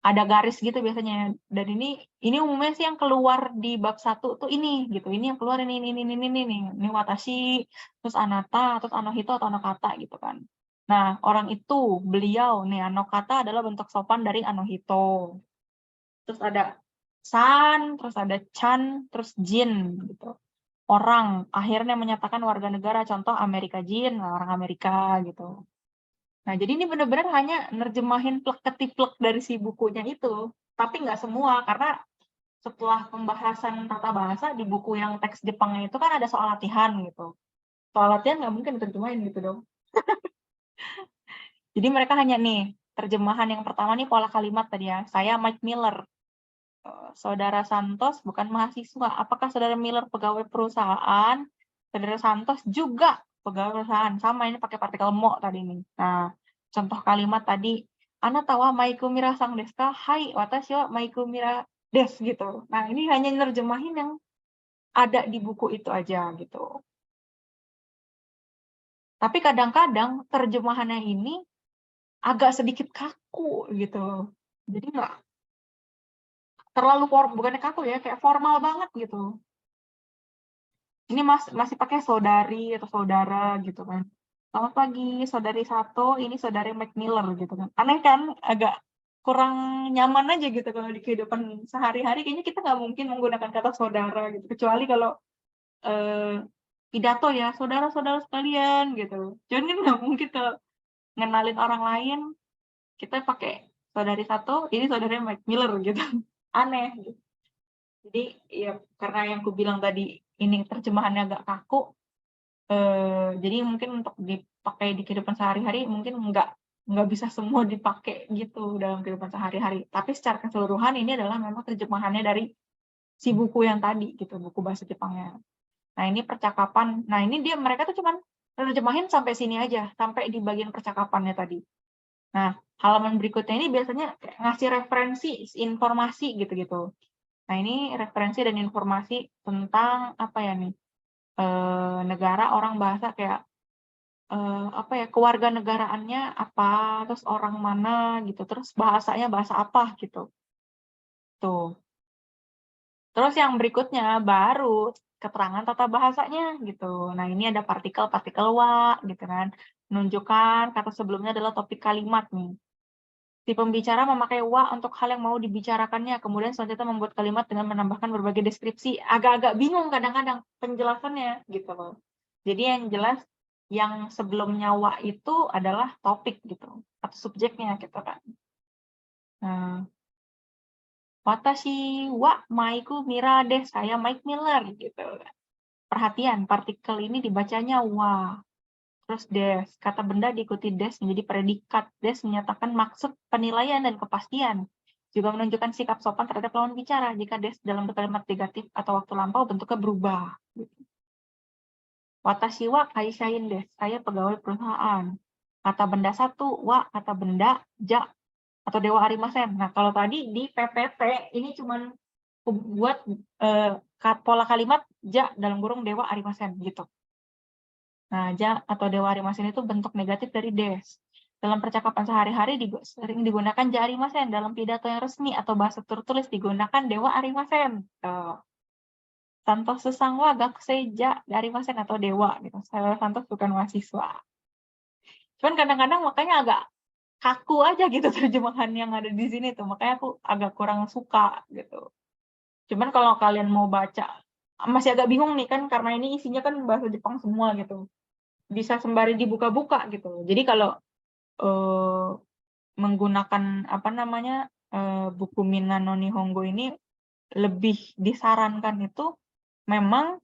ada garis gitu biasanya. Dan ini umumnya sih yang keluar di bab 1 tuh ini gitu. Ini yang keluar ini nih. Ini watashi, terus anata, terus anohito atau anokata gitu kan. Nah, orang itu, beliau nih, anokata adalah bentuk sopan dari anohito. Terus ada san, terus ada chan, terus jin gitu. Orang akhirnya menyatakan warga negara, contoh Amerika Jin, orang Amerika gitu. Nah, jadi ini benar-benar hanya nerjemahin plek-ketiplek dari si bukunya itu. Tapi nggak semua, karena setelah pembahasan tata bahasa di buku yang teks Jepangnya itu kan ada soal latihan gitu. Soal latihan nggak mungkin diterjemahin gitu dong. Jadi mereka hanya nih, terjemahan yang pertama nih pola kalimat tadi ya. Saya Mike Miller. Saudara Santos bukan mahasiswa. Apakah saudara Miller pegawai perusahaan? Saudara Santos juga pegawai perusahaan. Sama, ini pakai partikel mo tadi nih. Nah, contoh kalimat tadi, Ana tawa maikumira sang deska, hai watashi wa maikumira des gitu. Nah, ini hanya nerjemahin yang ada di buku itu aja gitu. Tapi kadang-kadang terjemahannya ini agak sedikit kaku gitu. Jadi nggak terlalu bukannya kaku ya, kayak formal banget gitu. Ini masih pakai saudari atau saudara gitu kan. Selamat pagi, saudari Sato, ini saudari Mac Miller gitu kan. Aneh kan, agak kurang nyaman aja gitu kalau di kehidupan sehari-hari. Kayaknya kita nggak mungkin menggunakan kata saudara gitu. Kecuali kalau pidato ya, saudara-saudara sekalian gitu. Jadi nggak mungkin kalau ngenalin orang lain, kita pakai saudari Sato, ini saudari Mac Miller gitu. Aneh gitu. Jadi ya karena yang aku bilang tadi ini terjemahannya agak kaku, jadi mungkin untuk dipakai di kehidupan sehari-hari mungkin nggak bisa semua dipakai gitu dalam kehidupan sehari-hari. Tapi secara keseluruhan ini adalah memang terjemahannya dari si buku yang tadi gitu, buku bahasa Jepangnya. Nah, ini percakapan. Nah, ini mereka tuh cuman terjemahin sampai sini aja, sampai di bagian percakapannya tadi. Nah, halaman berikutnya ini biasanya ngasih referensi, informasi gitu-gitu. Nah, ini referensi dan informasi tentang apa ya nih? Negara, orang, bahasa kayak apa ya, kewarganegaraannya apa, terus orang mana gitu, terus bahasanya bahasa apa gitu. Tuh. Terus yang berikutnya baru keterangan tata bahasanya gitu. Nah, ini ada partikel-partikel wa gitu kan. Menunjukkan kata sebelumnya adalah topik kalimat nih. Si pembicara memakai wa untuk hal yang mau dibicarakannya, kemudian selanjutnya membuat kalimat dengan menambahkan berbagai deskripsi. Agak-agak bingung kadang-kadang penjelasannya gitu loh. Jadi yang jelas yang sebelumnya wa itu adalah topik gitu atau subjeknya gitu kan. Nah, watashi wa maiku Mira des, saya Mike Miller gitu. Perhatian, partikel ini dibacanya wa. Terus des, kata benda diikuti des menjadi predikat. Des menyatakan maksud, penilaian, dan kepastian. Juga menunjukkan sikap sopan terhadap lawan bicara. Jika des dalam kalimat negatif atau waktu lampau bentuknya berubah. Watashi wa kaishain des, saya pegawai perusahaan. Kata benda satu, wa, kata benda, ja, atau dewa arimasen. Nah, kalau tadi di PPT, ini cuman buat pola kalimat ja dalam kurung dewa arimasen gitu. Nah, ja atau dewa arimasen itu bentuk negatif dari des. Dalam percakapan sehari-hari sering digunakan ja arimasen. Dalam pidato yang resmi atau bahasa tertulis digunakan dewa arimasen. Santos sesangwa gakusei ja arimasen atau dewa gitu. Saya Santos bukan mahasiswa. Cuman kadang-kadang makanya agak kaku aja gitu terjemahan yang ada di sini tuh. Makanya aku agak kurang suka gitu. Cuman kalau kalian mau baca masih agak bingung nih kan karena ini isinya kan bahasa Jepang semua gitu. Bisa sembari dibuka-buka gitu. Jadi kalau menggunakan apa namanya buku Minna no Nihongo ini lebih disarankan itu memang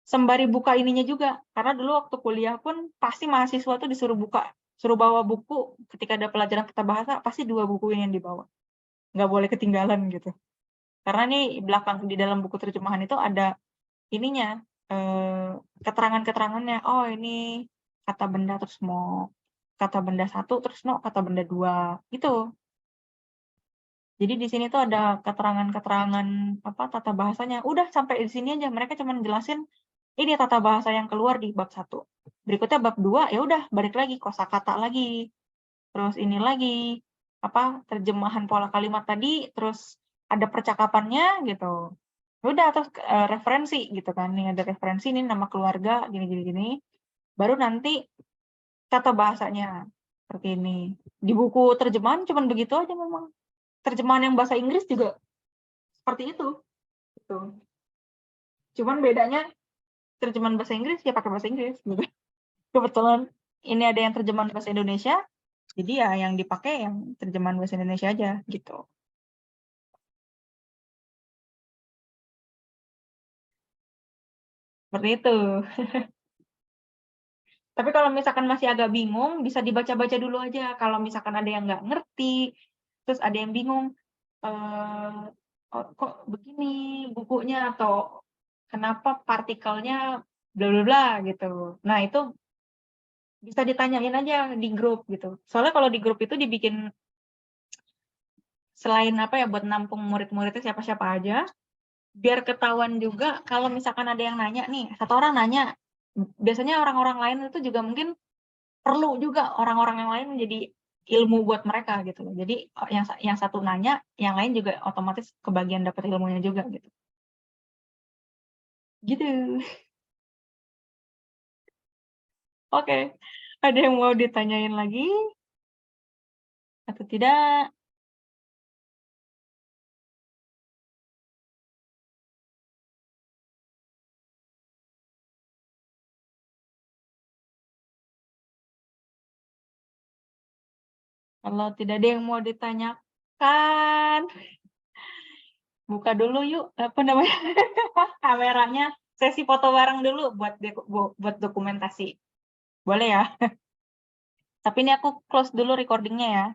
sembari buka ininya juga. Karena dulu waktu kuliah pun pasti mahasiswa tuh disuruh bawa buku ketika ada pelajaran tata bahasa, pasti 2 buku ini yang dibawa. Nggak boleh ketinggalan gitu. Karena nih di dalam buku terjemahan itu ada ininya, keterangan-keterangannya. Oh ini kata benda terus mau kata benda 1 terus kata benda 2 gitu. Jadi di sini tuh ada keterangan-keterangan apa tata bahasanya. Udah sampai di sini aja mereka cuma jelasin ini tata bahasa yang keluar di bab 1. Berikutnya bab 2 ya udah balik lagi kosakata lagi. Terus ini lagi apa terjemahan pola kalimat tadi, terus ada percakapannya gitu. Udah terus referensi gitu kan. Nih ada referensi ini nama keluarga gini. Baru nanti tata bahasanya seperti ini. Di buku terjemahan cuman begitu aja memang. Terjemahan yang bahasa Inggris juga seperti itu. Gitu. Cuman bedanya terjemahan bahasa Inggris ya pakai bahasa Inggris. Gitu. Kebetulan ini ada yang terjemahan bahasa Indonesia, jadi ya yang dipakai yang terjemahan bahasa Indonesia aja gitu. Seperti itu. Tapi kalau misalkan masih agak bingung, bisa dibaca-baca dulu aja. Kalau misalkan ada yang nggak ngerti, terus ada yang bingung, kok begini bukunya atau kenapa partikelnya bla bla bla gitu. Nah itu bisa ditanyain aja di grup gitu. Soalnya kalau di grup itu dibikin selain apa ya buat nampung murid-muridnya siapa-siapa aja, biar ketahuan juga kalau misalkan ada yang nanya nih, satu orang nanya, biasanya orang-orang lain itu juga mungkin perlu juga orang-orang yang lain menjadi ilmu buat mereka gitu loh. Jadi yang satu nanya, yang lain juga otomatis kebagian dapat ilmunya juga gitu. Gitu. Oke. Ada yang mau ditanyain lagi? Atau tidak? Kalau tidak ada yang mau ditanyakan, buka dulu yuk, apa namanya, kameranya, sesi foto bareng dulu buat dokumentasi. Boleh ya? Tapi ini aku close dulu recordingnya ya.